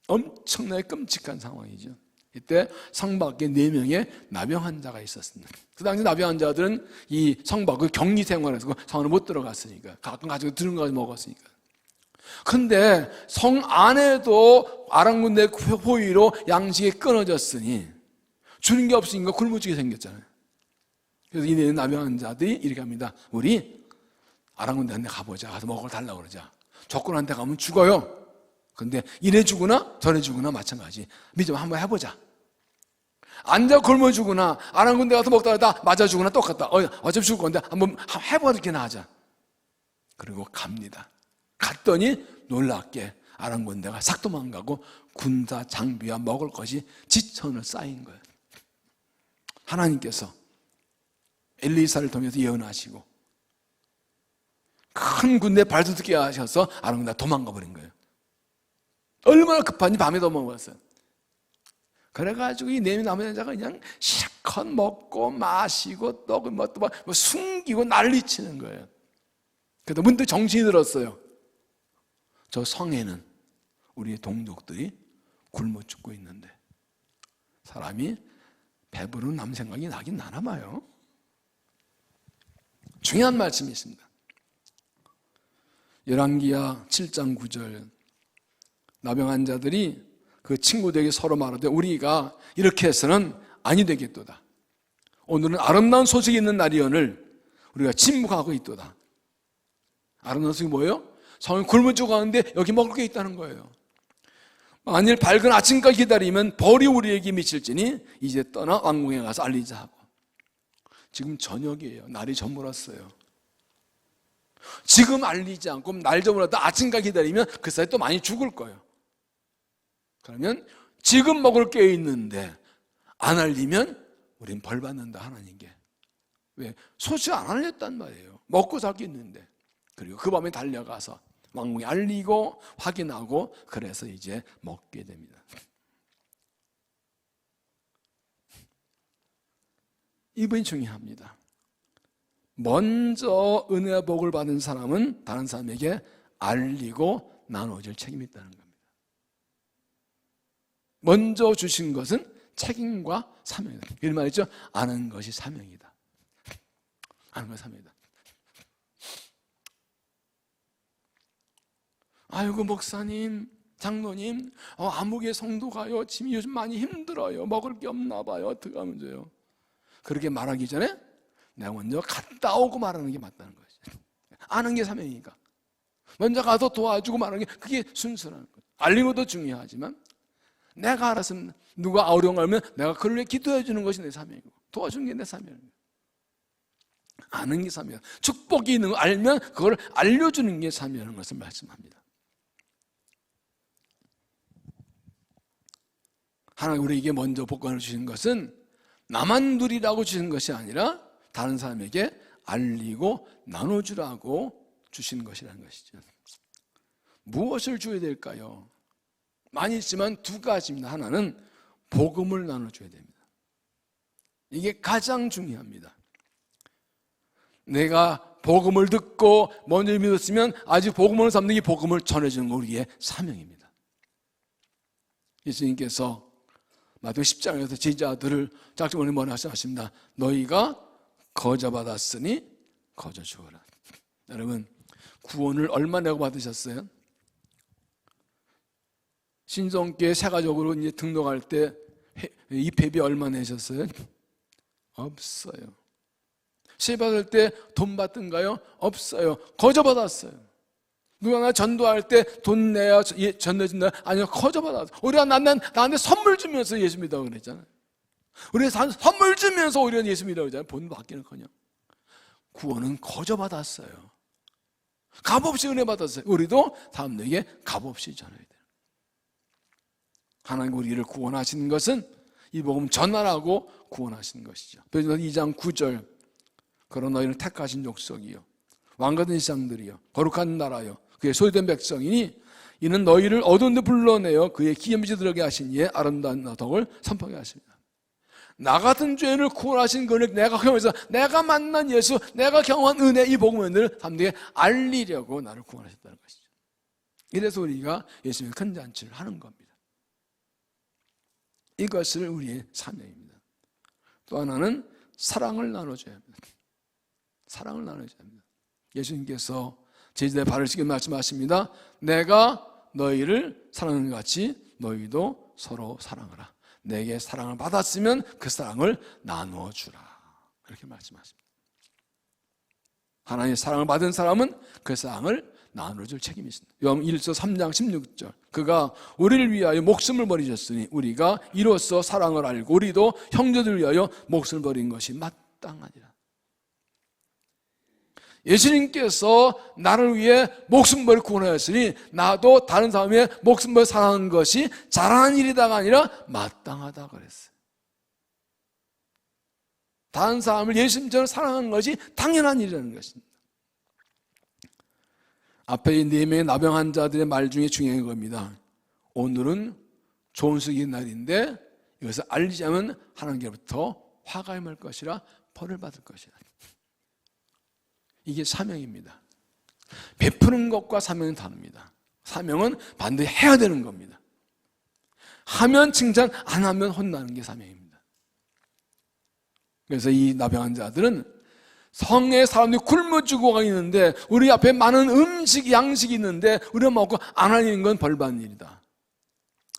엄청나게 끔찍한 상황이죠. 이때 성 밖에 4명의 나병 환자가 있었습니다. 그 당시 나병 환자들은 이 성 밖을 격리 생활해서 성을 못 들어갔으니까, 가끔 가지고 들어가서 먹었으니까. 근데 성 안에도 아람 군대 포위로 양식이 끊어졌으니 주는 게 없으니까 굶어 죽게 생겼잖아요. 그래서 이 나병 환자들이 이렇게 합니다. 우리 아람 군대한테 가보자. 가서 먹을 달라고 그러자. 적군한테 가면 죽어요. 근데 이래 주거나 저래 주거나 마찬가지. 믿음 한번 해보자. 앉아 굶어 주거나 아람 군대 가서 먹다가 맞아 주거나 똑같다. 어차피 죽을 건데 한번 해보기나 하자. 그리고 갑니다. 갔더니 놀랍게 아람 군대가 싹 도망가고 군사 장비와 먹을 것이 지천을 쌓인 거예요. 하나님께서 엘리사를 통해서 예언하시고 큰 군대 발돋게 하셔서 아람 군대가 도망가 버린 거예요. 얼마나 급한지 밤에 도망갔어요. 그래가지고 이 4명 남은 여자가 그냥 실컷 먹고 마시고 또 숨기고 난리치는 거예요. 그래서 문득 정신이 들었어요. 저 성에는 우리의 동족들이 굶어 죽고 있는데 사람이 배부른 남 생각이 나긴 나나 봐요. 중요한 말씀이 있습니다. 열왕기하 7장 9절 나병 환자들이 그 친구들에게 서로 말하되 우리가 이렇게 해서는 아니 되겠도다. 오늘은 아름다운 소식이 있는 날이오늘 우리가 침묵하고 있도다. 아름다운 소식이 뭐예요? 성이 굶어 죽어가는데 여기 먹을 게 있다는 거예요. 만일 밝은 아침까지 기다리면 벌이 우리에게 미칠지니 이제 떠나 왕궁에 가서 알리자 하고. 지금 저녁이에요. 날이 저물었어요. 지금 알리지 않고 날 저물었다 아침까지 기다리면 그 사이 또 많이 죽을 거예요. 그러면 지금 먹을 게 있는데 안 알리면 우린 벌 받는다 하나님께. 왜? 소식 안 알렸단 말이에요. 먹고 살 게 있는데. 그리고 그 밤에 달려가서 왕궁에 알리고 확인하고 그래서 이제 먹게 됩니다. 이분이 중요합니다. 먼저 은혜와 복을 받은 사람은 다른 사람에게 알리고 나눠줄 책임이 있다는 겁니다. 먼저 주신 것은 책임과 사명이다. 이런 말이죠. 아는 것이 사명이다. 아는 것이 사명이다. 아이고 목사님, 장로님, 아무개 성도가요, 지금 요즘 많이 힘들어요, 먹을 게 없나 봐요, 어떻게 하면 돼요? 그렇게 말하기 전에 내가 먼저 갔다 오고 말하는 게 맞다는 거지. 아는 게 사명이니까 먼저 가서 도와주고 말하는 게 그게 순서라는 거예요. 알리는 것도 중요하지만 내가 알았으면, 누가 어려운 걸 알면 내가 그를 위해 기도해 주는 것이 내 사명이고 도와주는 게 내 사명이에요. 아는 게 사명이에요. 축복이 있는 거 알면 그걸 알려주는 게 사명이라는 것을 말씀합니다. 하나님 우리에게 먼저 복권을 주신 것은 나만 누리라고 주신 것이 아니라 다른 사람에게 알리고 나눠주라고 주신 것이라는 것이죠. 무엇을 줘야 될까요? 많이 있지만 두 가지입니다. 하나는 복음을 나눠줘야 됩니다. 이게 가장 중요합니다. 내가 복음을 듣고 먼저 믿었으면 아직 복음을 삼는 게 복음을 전해주는 거 우리의 사명입니다. 예수님께서 마태복음 10장에서 제자들을 짝지머리 뭐라 하십니다. 너희가 거저 받았으니 거저 주어라. 여러분, 구원을 얼마 내고 받으셨어요? 신성교회 세가족으로 이제 등록할 때 입회비 얼마 내셨어요? 없어요. 세배 받을 때 돈 받던가요? 없어요. 거저 받았어요. 누가 나 전도할 때 돈 내야 전도해준다? 아니요, 거저 받았어요. 우리가 나한테 선물 주면서 예수 믿다고 그랬잖아요. 우리가 선물 주면서 오히려 예수 믿다고 그랬잖아요. 돈 받기는커녕. 구원은 거저 받았어요. 값없이 은혜 받았어요. 우리도 사람들에게 값없이 전해야 돼요. 하나님 우리를 구원하시는 것은 이 복음 전하라고 구원하시는 것이죠. 베드로서 2장 9절 그런 너희를 택하신 족속이요 왕같은 이상들이요 거룩한 나라요 그의 소유된 백성이니 이는 너희를 어두운 데 불러내어 그의 기염지 들어게 하신 이의 아름다운 덕을 선포하게 하십니다. 나 같은 죄인을 구원하신 그를 내가 경험해서 내가 만난 예수, 내가 경험한 은혜, 이 복음을 사람들에게 알리려고 나를 구원하셨다는 것이죠. 이래서 우리가 예수님의 큰 잔치를 하는 겁니다. 이것을 우리의 사명입니다. 또 하나는 사랑을 나눠줘야 합니다. 사랑을 나눠줘야 합니다. 예수님께서 제자들의 발을 씻겨 말씀하십니다. 내가 너희를 사랑하는 것 같이 너희도 서로 사랑하라. 내게 사랑을 받았으면 그 사랑을 나누어 주라. 이렇게 말씀하십니다. 하나님의 사랑을 받은 사람은 그 사랑을 나눠줄 책임이 있습니다. 요한 1서 3장 16절 그가 우리를 위하여 목숨을 버리셨으니 우리가 이로써 사랑을 알고 우리도 형제들을 위하여 목숨을 버린 것이 마땅하니라. 예수님께서 나를 위해 목숨 버리고 구원하였으니 나도 다른 사람의 목숨 버리고 사랑하는 것이 잘하는 일이다가 아니라 마땅하다 그랬어요. 다른 사람을 예수님처럼 사랑하는 것이 당연한 일이라는 것입니다. 앞에 4명의 나병 환자들의 말 중에 중요한 겁니다. 오늘은 좋은 수익의 날인데 이것을 알리지 않으면 하나님께로부터 화가 임할 것이라 벌을 받을 것이라. 이게 사명입니다. 베푸는 것과 사명은 다릅니다. 사명은 반드시 해야 되는 겁니다. 하면 칭찬, 안 하면 혼나는 게 사명입니다. 그래서 이 나병 환자들은 성에 사람들이 굶어 죽어가 있는데 우리 앞에 많은 음식, 양식이 있는데 우리가 먹고 안 하는 건 벌받는 일이다.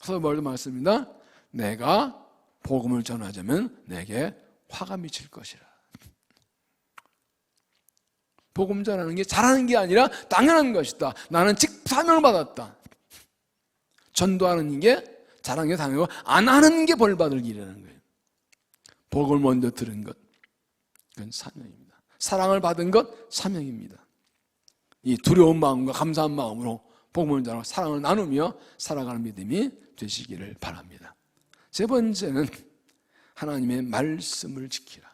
그래서 뭘도 말씀입니다. 내가 복음을 전하자면 내게 화가 미칠 것이라. 복음 전하는 게 잘하는 게 아니라 당연한 것이다. 나는 직사명을 받았다. 전도하는 게 잘하는 게 당연하고 안 하는 게 벌받을 일이라는 거예요. 복음을 먼저 들은 것, 그건 사명입니다. 사랑을 받은 것, 사명입니다. 이 두려운 마음과 감사한 마음으로 복음을 전하고 사랑을 나누며 살아가는 믿음이 되시기를 바랍니다. 세 번째는 하나님의 말씀을 지키라.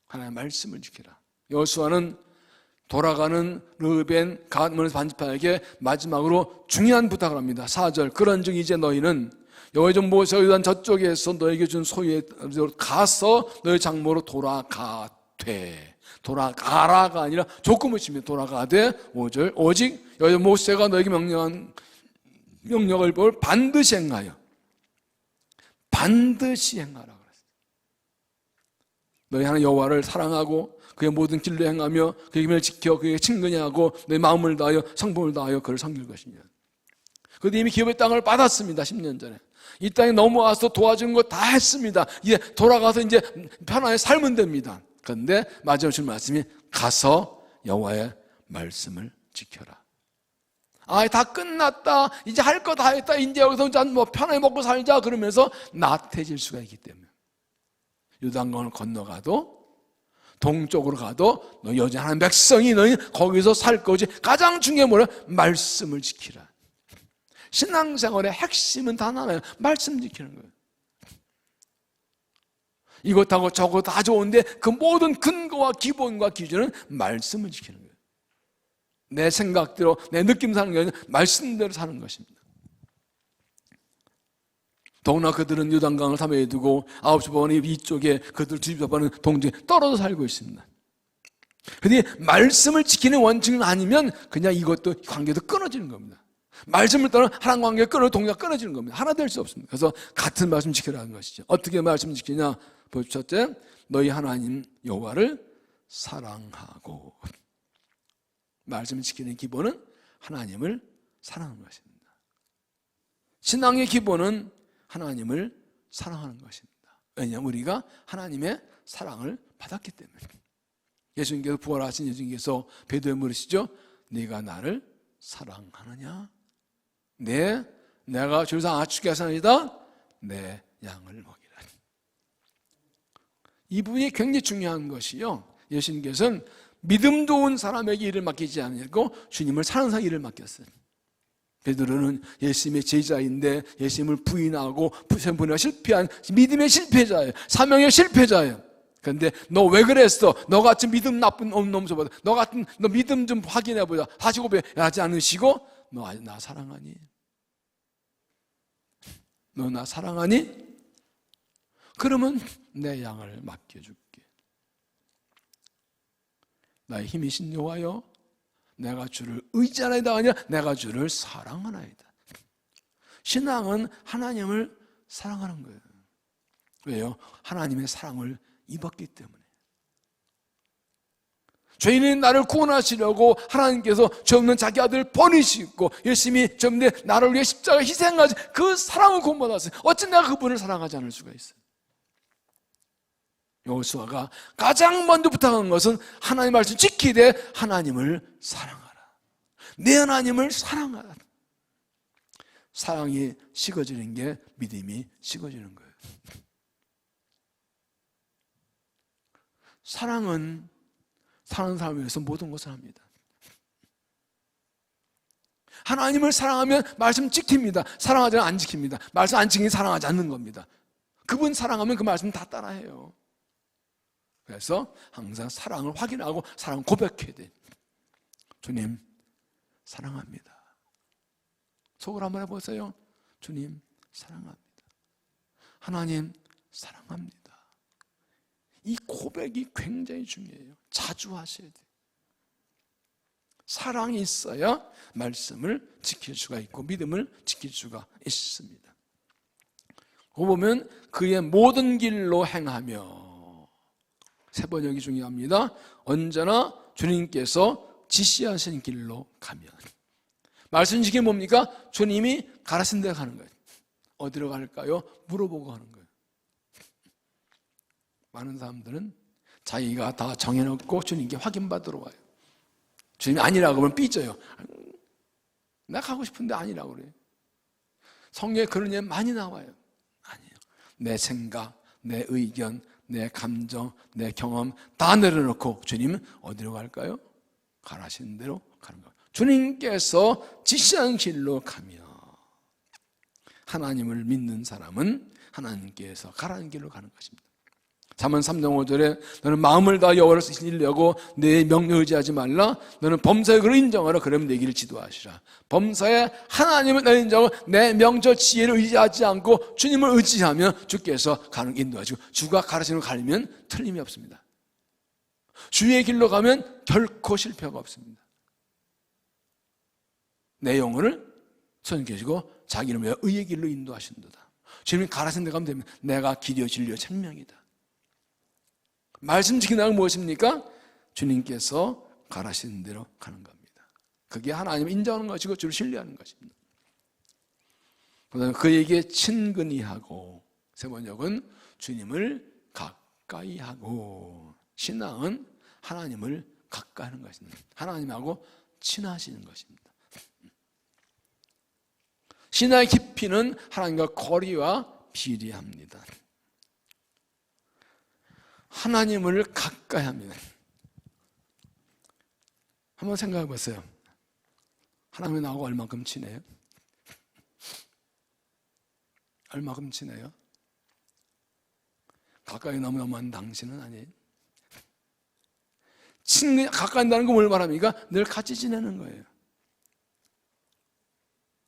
하나님의 말씀을 지키라. 여호수아는 돌아가는 르벤, 갓 반지파에게 마지막으로 중요한 부탁을 합니다. 4절, 그런즉 이제 너희는 여호와의 종 모세가 요단 저쪽에서 너에게 준 소유에 가서 너희 장모로 돌아가되, 돌아가라가 아니라 조건을 칩니다. 돌아가되 5절, 오직 여호와의 모세가 너에게 명령한 명령을 볼 반드시 행하여, 반드시 행하라 그랬어요. 너희 하나님 여호와를 사랑하고 그의 모든 길로 행하며 그의 기명을 지켜 그에게 친근히 하고 너희 마음을 다하여 성품을 다하여 그를 섬길 것이며. 그도 이미 기업의 땅을 받았습니다. 10년 전에 이 땅에 넘어와서 도와주는 거 다 했습니다. 이제 돌아가서 이제 편안하게 살면 됩니다. 그런데 마지막 주신 말씀이 가서 여호와의 말씀을 지켜라. 다 끝났다, 이제 할 거 다 했다, 이제 여기서 뭐 편하게 먹고 살자 그러면서 나태해질 수가 있기 때문에 요단강을 건너가도 동쪽으로 가도 너 여전히 하나님 백성이 너희 거기서 살 거지. 가장 중요한 뭐냐? 말씀을 지키라. 신앙생활의 핵심은 단 하나예요. 말씀 지키는 거예요. 이것하고 저것 다 좋은데 그 모든 근거와 기본과 기준은 말씀을 지키는 거예요. 내 생각대로 내 느낌 사는 게 아니라 말씀대로 사는 것입니다. 더구나 그들은 요단강을 삼해에 두고 9시 이쪽에 그들 뒤집어보는 동쪽에 떨어져 살고 있습니다. 그런데 말씀을 지키는 원칙은 아니면 그냥 이것도 관계도 끊어지는 겁니다. 말씀을 따라 하나님 관계가 끊어 동기가 끊어지는 겁니다. 하나 될 수 없습니다. 그래서 같은 말씀 지키라는 것이죠. 어떻게 말씀 지키냐? 첫째, 너희 하나님 여호와를 사랑하고. 말씀을 지키는 기본은 하나님을 사랑하는 것입니다. 신앙의 기본은 하나님을 사랑하는 것입니다. 왜냐하면 우리가 하나님의 사랑을 받았기 때문에. 예수님께서 부활하신 예수님께서 베드로에 물으시죠. 네가 나를 사랑하느냐? 네, 내가 주상 아축게 하사나이다. 내 양을 먹이라. 이 부분이 굉장히 중요한 것이요. 예수님께서는 믿음 좋은 사람에게 일을 맡기지 않고 주님을 사는 사람에게 일을 맡겼어요. 베드로는 예수님의 제자인데 예수님을 부인하고 부인하고 실패한 믿음의 실패자예요. 사명의 실패자예요. 그런데 너 왜 그랬어? 너 같은 믿음 나쁜 놈 좀 보자. 너 믿음 좀 확인해 보자. 다시 고백하지 않으시고 너 나 사랑하니? 너 나 사랑하니? 그러면 내 양을 맡겨줄게. 나의 힘이신 여호와여, 내가 주를 의지하나이다 아니라 내가 주를 사랑하나이다. 신앙은 하나님을 사랑하는 거예요. 왜요? 하나님의 사랑을 입었기 때문에. 죄인인 나를 구원하시려고 하나님께서 죄 없는 자기 아들 보내시고 열심히 죄 없는 나를 위해 십자가에 희생하신 그 사랑을 구원받았어요. 어찌 내가 그분을 사랑하지 않을 수가 있어요? 여호수아가 가장 먼저 부탁한 것은 하나님 말씀 지키되 하나님을 사랑하라. 내 하나님을 사랑하라. 사랑이 식어지는 게 믿음이 식어지는 거예요. 사랑은 사랑하는 사람을 위해서 모든 것을 합니다. 하나님을 사랑하면 말씀 지킵니다. 사랑하지 않으면 안 지킵니다. 말씀 안 지키니 사랑하지 않는 겁니다. 그분 사랑하면 그 말씀 다 따라해요. 그래서 항상 사랑을 확인하고 사랑을 고백해야 돼. 주님 사랑합니다. 속으로 한번 해보세요. 주님 사랑합니다. 하나님 사랑합니다. 이 고백이 굉장히 중요해요. 자주 하셔야 돼요. 사랑이 있어야 말씀을 지킬 수가 있고 믿음을 지킬 수가 있습니다. 그거 보면 그의 모든 길로 행하며, 세 번역이 중요합니다. 언제나 주님께서 지시하신 길로 가면. 말씀 지키는 뭡니까? 주님이 가라신 데 가는 거예요. 어디로 갈까요? 물어보고 가는 거예요. 많은 사람들은 자기가 다 정해놓고 주님께 확인받으러 와요. 주님이 아니라고 하면 삐져요. 나 가고 싶은데 아니라고 그래요. 성경에 그런 예 많이 나와요. 아니에요. 내 생각, 내 의견, 내 감정, 내 경험 다 내려놓고 주님은 어디로 갈까요? 가라신 대로 가는 거예요. 주님께서 지시한 길로 가며, 하나님을 믿는 사람은 하나님께서 가라는 길로 가는 것입니다. 잠언 3장 5절에 너는 마음을 다하여 여호와를 쓰시려고 내 명령을 의지하지 말라. 너는 범사에 그를 인정하라. 그러면 내 길을 지도하시라. 범사에 하나님을 내 인정하고 내 명철 지혜를 의지하지 않고 주님을 의지하면 주께서 가는 인도하시고, 주가 가르치는 걸 가리면 틀림이 없습니다. 주의 길로 가면 결코 실패가 없습니다. 내 영혼을 선케시고 자기 이름을 위하여 의의 길로 인도하신도다. 주님이 가라신 데 가면 되면 내가 길이요 진리요 생명이다. 말씀 지키는 무엇입니까? 주님께서 가라신 대로 가는 겁니다. 그게 하나님을 인정하는 것이고 주를 신뢰하는 것입니다. 그다음에 그에게 친근히 하고, 세 번역은 주님을 가까이 하고. 신앙은 하나님을 가까이 하는 것입니다. 하나님하고 친하시는 것입니다. 신앙의 깊이는 하나님과 거리와 비례합니다. 하나님을 가까이 합니다. 한번 생각해 보세요. 하나님이 나하고 얼마큼 친해요? 얼마큼 친해요? 가까이 너무너무한 당신은 아니에요. 가까이 한다는 건 뭘 말합니까? 늘 같이 지내는 거예요.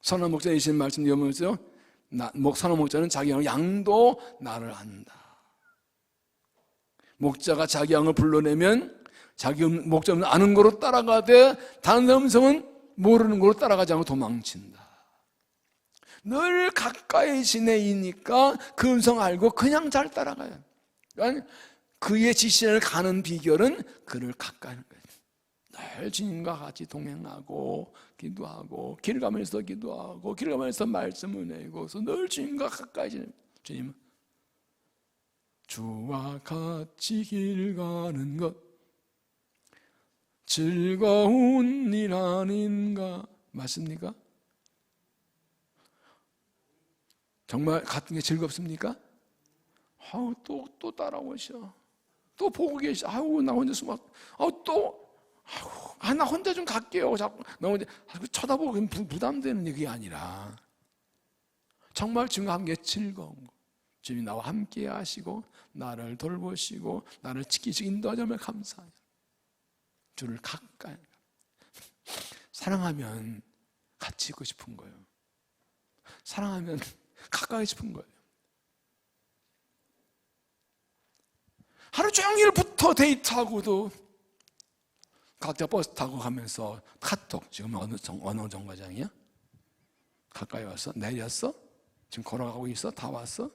선한 목자의 이신 말씀 여보세요. 선한 목자는 자기 양도 나를 안다. 목자가 자기 양을 불러내면 자기 목자는 아는 거로 따라가되 다른 음성은 모르는 거로 따라가지 않고 도망친다. 늘 가까이 지내니까 그 음성 알고 그냥 잘 따라가요. 그러니까 그의 지시를 가는 비결은 그를 가까이 하는 거예요. 늘 주님과 같이 동행하고 기도하고 길 가면서 기도하고 길 가면서 말씀을 내고서 늘 주님과 가까이 지내는 주님은 주와 같이 길 가는 것 즐거운 일 아닌가? 맞습니까? 정말 같은 게 즐겁습니까? 아우 또 따라오셔. 또 보고 계셔. 아우 나 혼자 숨어. 나 혼자 좀 갈게요. 자꾸 나 혼자 쳐다보고 부담되는 얘기 아니라 정말 주님과 함께 즐거운 거. 주님이 나와 함께 하시고 나를 돌보시고 나를 지키시고 인도하자면 감사해요. 주를 가까이. 사랑하면 같이 있고 싶은 거예요. 사랑하면 가까이 싶은 거예요. 하루 종일 붙어 데이트하고도 각자 버스 타고 가면서 카톡, 지금 어느 정거장이야? 가까이 왔어? 내렸어? 지금 걸어가고 있어? 다 왔어?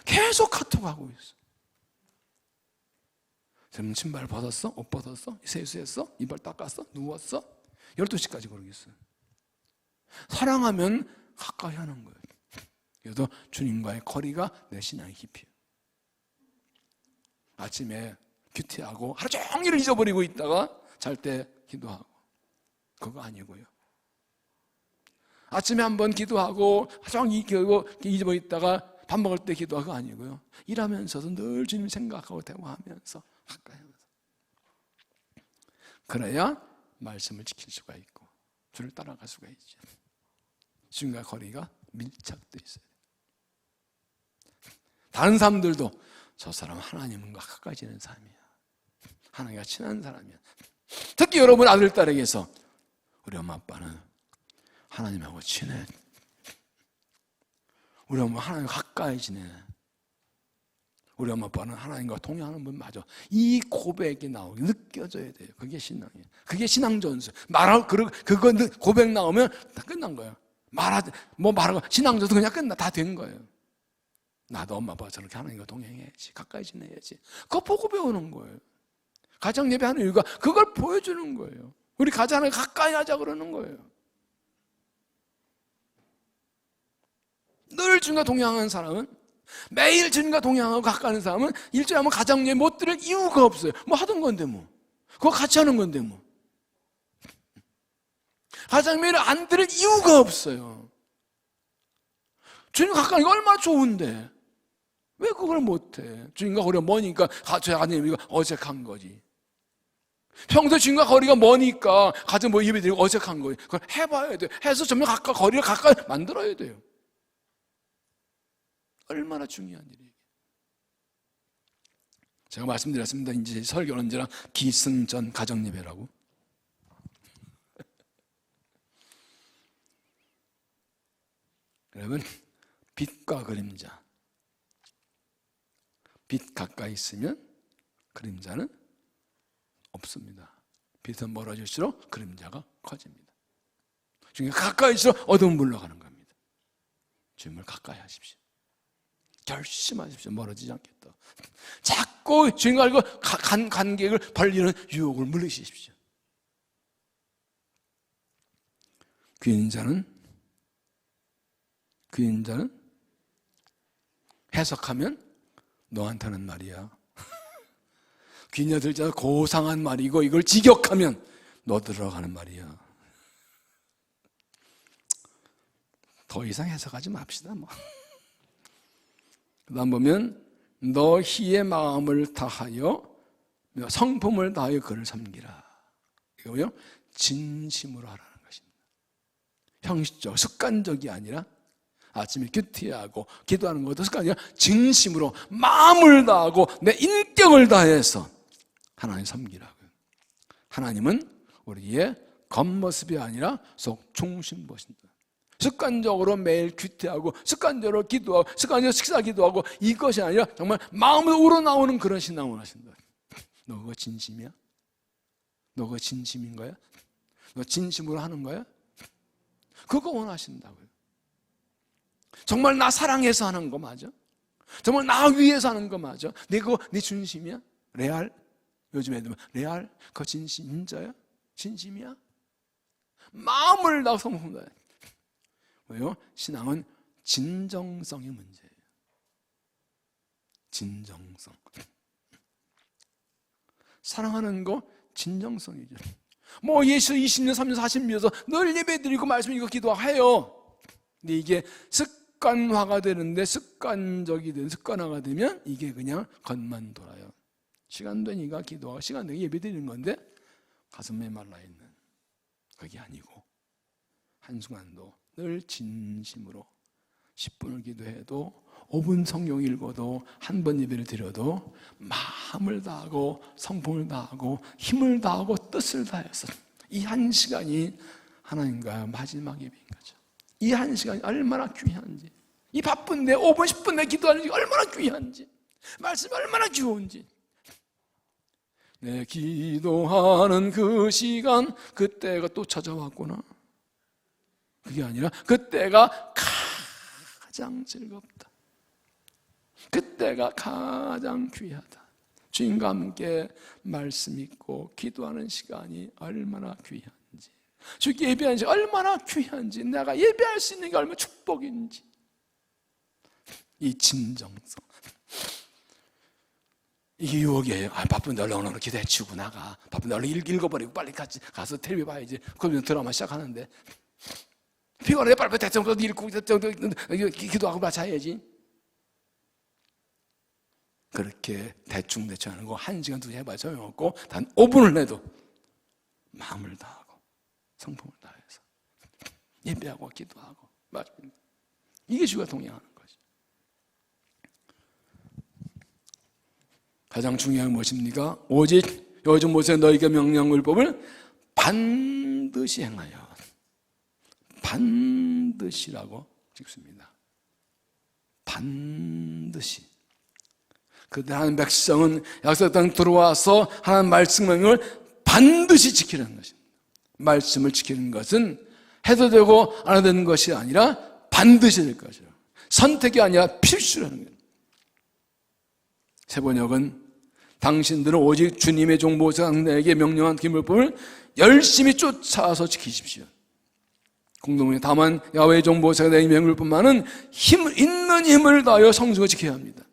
계속 카톡하고 있어. 지금 신발 벗었어? 옷 벗었어? 세수했어? 이발 닦았어? 누웠어? 12시까지 그러겠어. 사랑하면 가까이 하는 거예요. 그래서 주님과의 거리가 내 신앙의 깊이에요. 아침에 큐티하고 하루 종일 잊어버리고 있다가 잘 때 기도하고 그거 아니고요. 아침에 한번 기도하고 하루 종일 잊어버리고 있다가 밥 먹을 때 기도하고 아니고요. 일하면서도 늘 주님 생각하고 대화하면서 가까이 하면서 그래야 말씀을 지킬 수가 있고 주를 따라갈 수가 있죠. 주님과 거리가 밀착되어 있어요. 다른 사람들도 저 사람 하나님과 가까이 지내는 사람이야. 하나님과 친한 사람이야. 특히 여러분 아들, 딸에게서 우리 엄마 아빠는 하나님하고 친해. 우리 엄마 하나님과 가까이 지내. 우리 엄마 아빠는 하나님과 동행하는 분 맞아. 이 고백이 나오게 느껴져야 돼요. 그게 신앙이에요. 그게 신앙 전수. 그거 고백 나오면 다 끝난 거예요. 말하고 신앙 전수 그냥 다 된 거예요. 나도 엄마 아빠가 저렇게 하나님과 동행해야지. 가까이 지내야지. 그거 보고 배우는 거예요. 가정 예배하는 이유가 그걸 보여주는 거예요. 우리 가정을 가까이 하자 그러는 거예요. 늘 주님과 동행하는 사람은, 매일 주님과 동행하고 가까이 하는 사람은 일주일에 한번 가정 예배 못 드릴 이유가 없어요. 뭐 하던 건데 뭐. 그거 같이 하는 건데 뭐. 가정 예배를 안 드릴 이유가 없어요. 주님 가까이 하는 게 얼마나 좋은데 왜 그걸 못해? 주님과 거리가 머니까 가정 예배가 어색한 거지. 평소에 주님과 거리가 머니까 가정 예배 드리고 어색한 거예요. 그걸 해봐야 돼요. 해서 점점 거리를 가까이 만들어야 돼요. 얼마나 중요한 일이에요. 제가 말씀드렸습니다. 이제 설교는 언제나 기승전 가정예배라고. 여러분, 빛과 그림자, 빛 가까이 있으면 그림자는 없습니다. 빛은 멀어질수록 그림자가 커집니다. 주님과 가까이일수록 어둠은 물러가는 겁니다. 주님을 가까이 하십시오. 결심하십시오. 멀어지지 않겠다. 자꾸 주님과 관계를 벌리는 유혹을 물리십시오. 귀인 자는 해석하면 너한테는 말이야. 귀인들 자 고상한 말이고 이걸 직역하면 너 들어가는 말이야. 더 이상 해석하지 맙시다. 뭐. 그다음 보면 너희의 마음을 다하여 성품을 다하여 그를 섬기라. 이거요 진심으로 하라는 것입니다. 형식적, 습관적이 아니라 아침에 큐티하고 기도하는 것도 습관이 아니라 진심으로 마음을 다하고 내 인격을 다해서 하나님 섬기라고요. 하나님은 우리의 겉모습이 아니라 속 중심 보신다. 습관적으로 매일 큐티하고 습관적으로 기도하고 습관적으로 식사 기도하고 이것이 아니라 정말 마음으로 우러나오는 그런 신앙을 하신다. 너 그거 진심이야? 너 그거 진심인 거야? 너 진심으로 하는 거야? 그거 원하신다고요. 정말 나 사랑해서 하는 거 맞아? 정말 나 위해서 하는 거 맞아? 네 진심이야? 레알? 요즘 애들 레알? 그거 진짜야? 진심이야? 마음을 다해서 성품을 다해. 왜요? 신앙은 진정성의 문제예요. 진정성. 사랑하는 거 진정성이죠. 뭐 예수 20년, 30년, 40년에서 늘 예배드리고 말씀 읽고 기도해요. 근데 이게 습관화가 되는데 습관화가 되면 이게 그냥 겉만 돌아요. 시간 되니까 기도하고 시간 되니까 예배드리는 건데 가슴에 말라있는 그게 아니고 한순간도 늘 진심으로 10분을 기도해도 5분 성경 읽어도 한 번 예배를 드려도 마음을 다하고 성품을 다하고 힘을 다하고 뜻을 다해서 이 한 시간이 하나님과 마지막 예배인 거죠. 이 한 시간이 얼마나 귀한지, 이 바쁜데 5분 10분 내 기도하는 게 얼마나 귀한지, 말씀이 얼마나 귀한지. 내 기도하는 그 시간, 그때가 또 찾아왔구나. 그게 아니라 그때가 가장 즐겁다. 그때가 가장 귀하다. 주님과 함께 말씀 읽고 기도하는 시간이 얼마나 귀한지, 주께 예배하는 시간이 얼마나 귀한지, 내가 예배할 수 있는 게 얼마나 축복인지. 이 진정성, 이게 유혹이에요. 바쁜데 얼른 기도해 치우고 나가. 바쁜데 얼른 읽어버리고 빨리 같이 가서 텔레비 봐야지. 그러면 드라마 시작하는데 피곤해 빨리 대충 읽고 기도하고 마쳐야지. 그렇게 대충 하는 거 1시간 2시간 해봐야 소용없고 단 5분을 내도 마음을 다하고 성품을 다해서 예배하고 기도하고 맞습니다. 이게 주가 동행하는 거죠. 가장 중요한 건 무엇입니까? 오직 요즘 모세 너희가 명령율법을 반드시 행하여. 반드시라고 찍습니다. 반드시. 그때 하나님 백성은 약속의 땅에 들어와서 하나님 말씀을 반드시 지키는 것입니다. 말씀을 지키는 것은 해도 되고 안 해도 되는 것이 아니라 반드시 될 것이라. 선택이 아니라 필수라는 거예요. 세번역은 당신들은 오직 주님의 종 모세가 내게 명령한 기물법을 열심히 쫓아서 지키십시오. 공동문에 다만 야훼의 종 모세가 내게 명령뿐만은 있는 힘을 다하여 성수가 지켜야 합니다.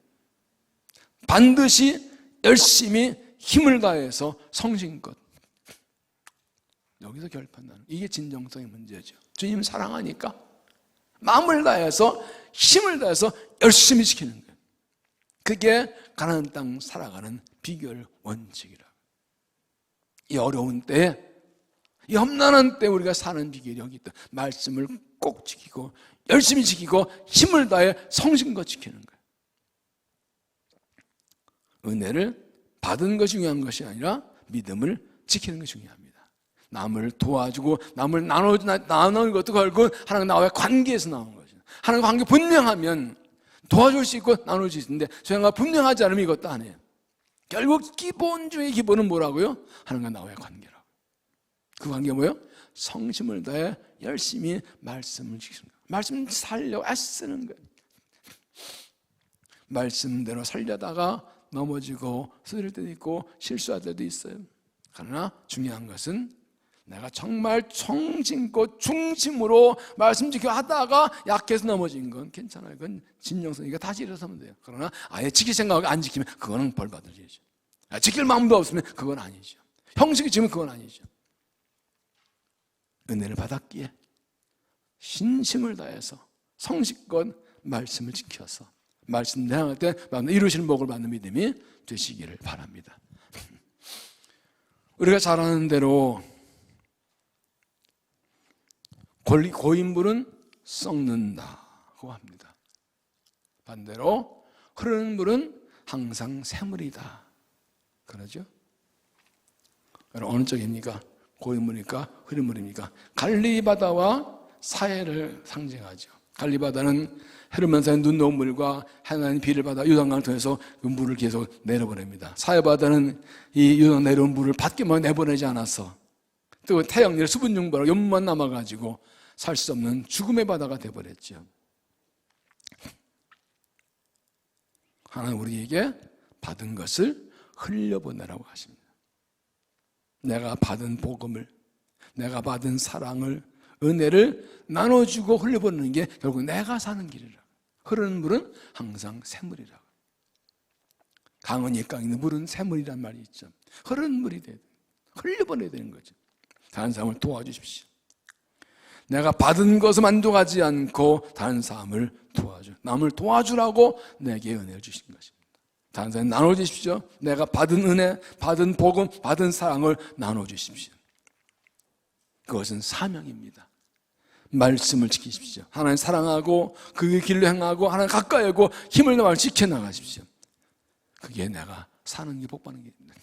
반드시 열심히 힘을 다해서 성신껏. 여기서 결판나는 이게 진정성의 문제죠. 주님 사랑하니까 마음을 다해서 힘을 다해서 열심히 지키는 거예요. 그게 가나안 땅 살아가는 비결 원칙이라. 이 어려운 때에, 이 험난한 때 우리가 사는 비결이 여기 있다. 말씀을 꼭 지키고 열심히 지키고 힘을 다해 성신껏 지키는 거예요. 은혜를 받은 것이 중요한 것이 아니라 믿음을 지키는 것이 중요합니다. 남을 도와주고 남을 나누는 것도 결국 하나님 나와의 관계에서 나오는 거죠. 하나님과 관계 분명하면 도와줄 수 있고 나눌 수 있는데 저희가 분명하지 않으면 이것도 안 해요. 결국 기본 중에 기본은 뭐라고요? 하나님과 나와의 관계라고. 그 관계가 뭐예요? 성심을 다해 열심히 말씀을 지키는 거예요. 말씀 살려고 애쓰는 거예요. 말씀대로 살려다가 넘어지고 쓰러질 때도 있고 실수할 때도 있어요. 그러나 중요한 것은 내가 정말 정신껏 중심으로 말씀 지켜 하다가 약해서 넘어진 건 괜찮아요. 그건 진정성이니까 다시 일어서면 돼요. 그러나 아예 지킬 생각하고 안 지키면 그거는 벌 받을 일이죠. 지킬 마음도 없으면 그건 아니죠. 형식이 지면 그건 아니죠. 은혜를 받았기에 신심을 다해서 성실껏 말씀을 지켜서 말씀 내항할 때 이루시는 복을 받는 믿음이 되시기를 바랍니다. 우리가 잘 아는 대로 고인물은 썩는다고 합니다. 반대로 흐르는 물은 항상 샘물이다. 그러죠? 어느 쪽입니까? 고인물입니까? 흐르는 물입니까? 갈릴리바다와 사해를 상징하죠. 갈릴리바다는 헤르면서의 눈 녹은 물과 하나님 비를 받아 요단강을 통해서 그 물을 계속 내려보냅니다. 사해바다는 이 요단 내려온 물을 받기만 내보내지 않아서 또 태양열 수분 중보라 연만 남아가지고 살 수 없는 죽음의 바다가 되어버렸죠. 하나님 우리에게 받은 것을 흘려보내라고 하십니다. 내가 받은 복음을, 내가 받은 사랑을, 은혜를 나눠주고 흘려보내는 게 결국 내가 사는 길이라. 흐르는 물은 항상 샘물이라고. 강은 옛강 있는 물은 샘물이란 말이 있죠. 흐르는 물이 돼야 돼. 흘려보내야 되는 거죠. 다른 사람을 도와주십시오. 내가 받은 것을 만족하지 않고 다른 사람을 도와줘. 남을 도와주라고 내게 은혜를 주신 것입니다. 다른 사람 나눠주십시오. 내가 받은 은혜, 받은 복음, 받은 사랑을 나눠주십시오. 그것은 사명입니다. 말씀을 지키십시오. 하나님 사랑하고 그 길로 행하고 하나님 가까이 하고 힘을 다하고 지켜나가십시오. 그게 내가 사는 게 복받는 길입니다.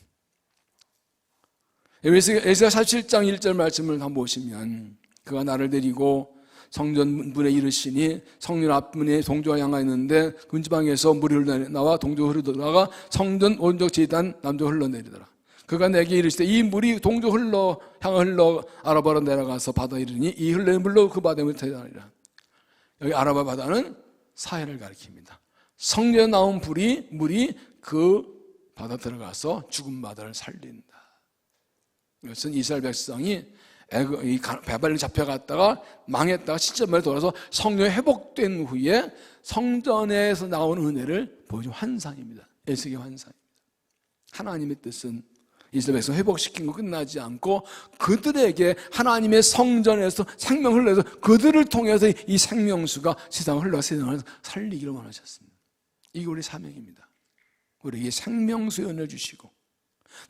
에스겔 47장 1절 말씀을 한번 보시면 그가 나를 데리고 성전 문에 이르시니 성전 앞문에 동조가 향하였는데 근지방에서 물이 흘러나와 동조가 흐르다가 성전 오른쪽 제단 남쪽 흘러내리더라. 그가 내게 이르시되 이 물이 동쪽 향하 흘러 아라바로 내려가서 바다에 이르니 이 흘러는 물로 그 바다에 대하리라. 여기 아라바 바다는 사해를 가리킵니다. 성전에 나온 물이 그 바다 들어가서 죽은 바다를 살린다. 이것은 이스라엘 백성이 바벨론에 잡혀갔다가 망했다가 시점에 돌아서 성전이 회복된 후에 성전에서 나오는 은혜를 보여준 환상입니다. 에스겔 환상입니다. 하나님의 뜻은 이스라엘 백성 회복시킨 거 끝나지 않고 그들에게 하나님의 성전에서 생명을 흘러서 그들을 통해서 이 생명수가 세상을 흘러 세상을 살리기를 원하셨습니다. 이게 우리 사명입니다. 우리에게 생명수의 은혜를 주시고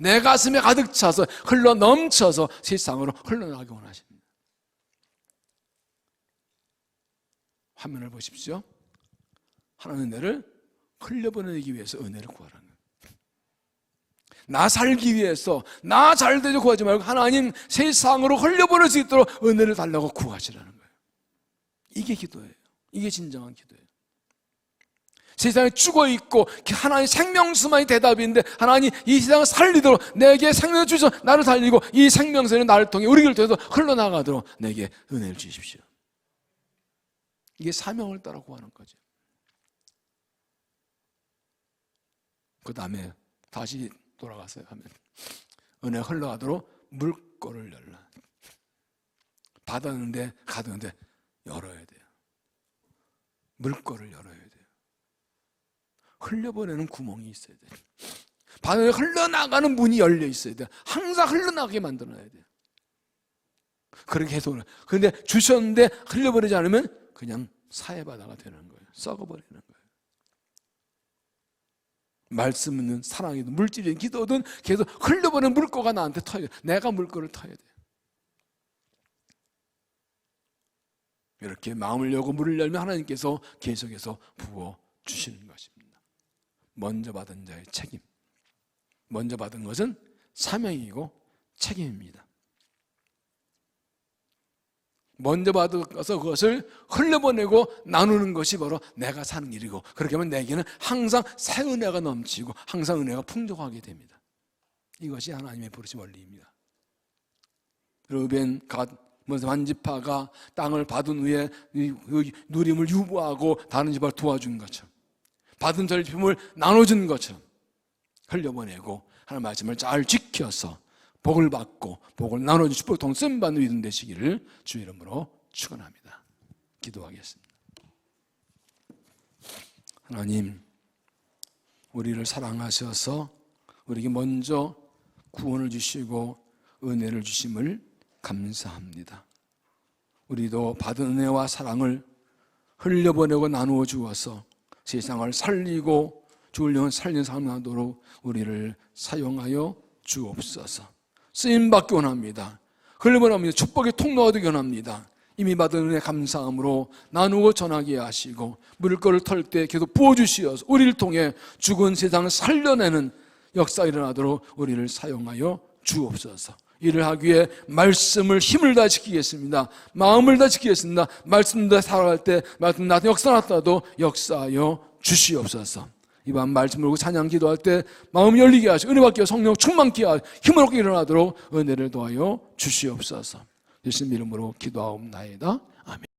내 가슴에 가득 차서 흘러 넘쳐서 세상으로 흘러나가기 원하십니다. 화면을 보십시오. 하나님의 은혜를 흘려보내기 위해서 은혜를 구하라는 거예요. 나 살기 위해서 나 잘 되려 구하지 말고 하나님 세상으로 흘려보낼 수 있도록 은혜를 달라고 구하시라는 거예요. 이게 기도예요. 이게 진정한 기도예요. 세상에 죽어있고 하나님 생명수만이 대답인데 하나님 이 세상을 살리도록 내게 생명을 주셔서 나를 살리고 이 생명수는 나를 통해 우리를 통해서 흘러나가도록 내게 은혜를 주십시오. 이게 사명을 따라 구하는 거죠. 그 다음에 다시 돌아가서요 하면 은혜가 흘러가도록 물꼬를 열라. 받았는데 가득한데 열어야 돼요. 물꼬를 열어야 돼요. 흘려보내는 구멍이 있어야 돼요. 바다에 흘러나가는 문이 열려 있어야 돼요. 항상 흘러나가게 만들어놔야 돼요. 그렇게 해서 그런데 주셨는데 흘려버리지 않으면 그냥 사해바다가 되는 거예요. 썩어버리는 거예요. 말씀은 사랑이든 물질이든 기도든 계속 흘려버리는 물꼬가 나한테 터야 돼요. 내가 물꼬를 터야 돼요. 이렇게 마음을 열고 물을 열면 하나님께서 계속해서 부어주시는 것입니다. 먼저 받은 자의 책임. 먼저 받은 것은 사명이고 책임입니다. 먼저 받아서 그것을 흘려보내고 나누는 것이 바로 내가 사는 일이고, 그렇게 하면 내게는 항상 새 은혜가 넘치고 항상 은혜가 풍족하게 됩니다. 이것이 하나님의 부르심 원리입니다. 르벤, 갓, 한 지파가 땅을 받은 후에 누림을 유보하고 다른 지파를 도와준 것처럼, 받은 절품을 나눠준 것처럼 흘려보내고 하나님의 말씀을 잘 지켜서 복을 받고 복을 나눠준 축복통 쓰임받는 믿음 되시기를 주 이름으로 축원합니다. 기도하겠습니다. 하나님, 우리를 사랑하셔서 우리에게 먼저 구원을 주시고 은혜를 주심을 감사합니다. 우리도 받은 은혜와 사랑을 흘려보내고 나누어 주어서 세상을 살리고 죽을 영혼 살리는 삶을 하도록 우리를 사용하여 주옵소서. 쓰임받기 원합니다. 흘려보내면 축복의 통로가 되기 원합니다. 이미 받은 은혜 감사함으로 나누고 전하게 하시고 물거를 털 때 계속 부어주시어서 우리를 통해 죽은 세상을 살려내는 역사가 일어나도록 우리를 사용하여 주옵소서. 이를 하기 위해 말씀을 힘을 다 지키겠습니다. 마음을 다 지키겠습니다. 말씀 다 살아갈 때 말씀 나한테 역사 났다도 역사하여 주시옵소서. 이번 말씀 들고 찬양 기도할 때 마음 열리게 하시고 은혜 받게 성령 충만케 하시고 힘을 얻게 일어나도록 은혜를 도하여 주시옵소서. 예수님 이름으로 기도하옵나이다. 아멘.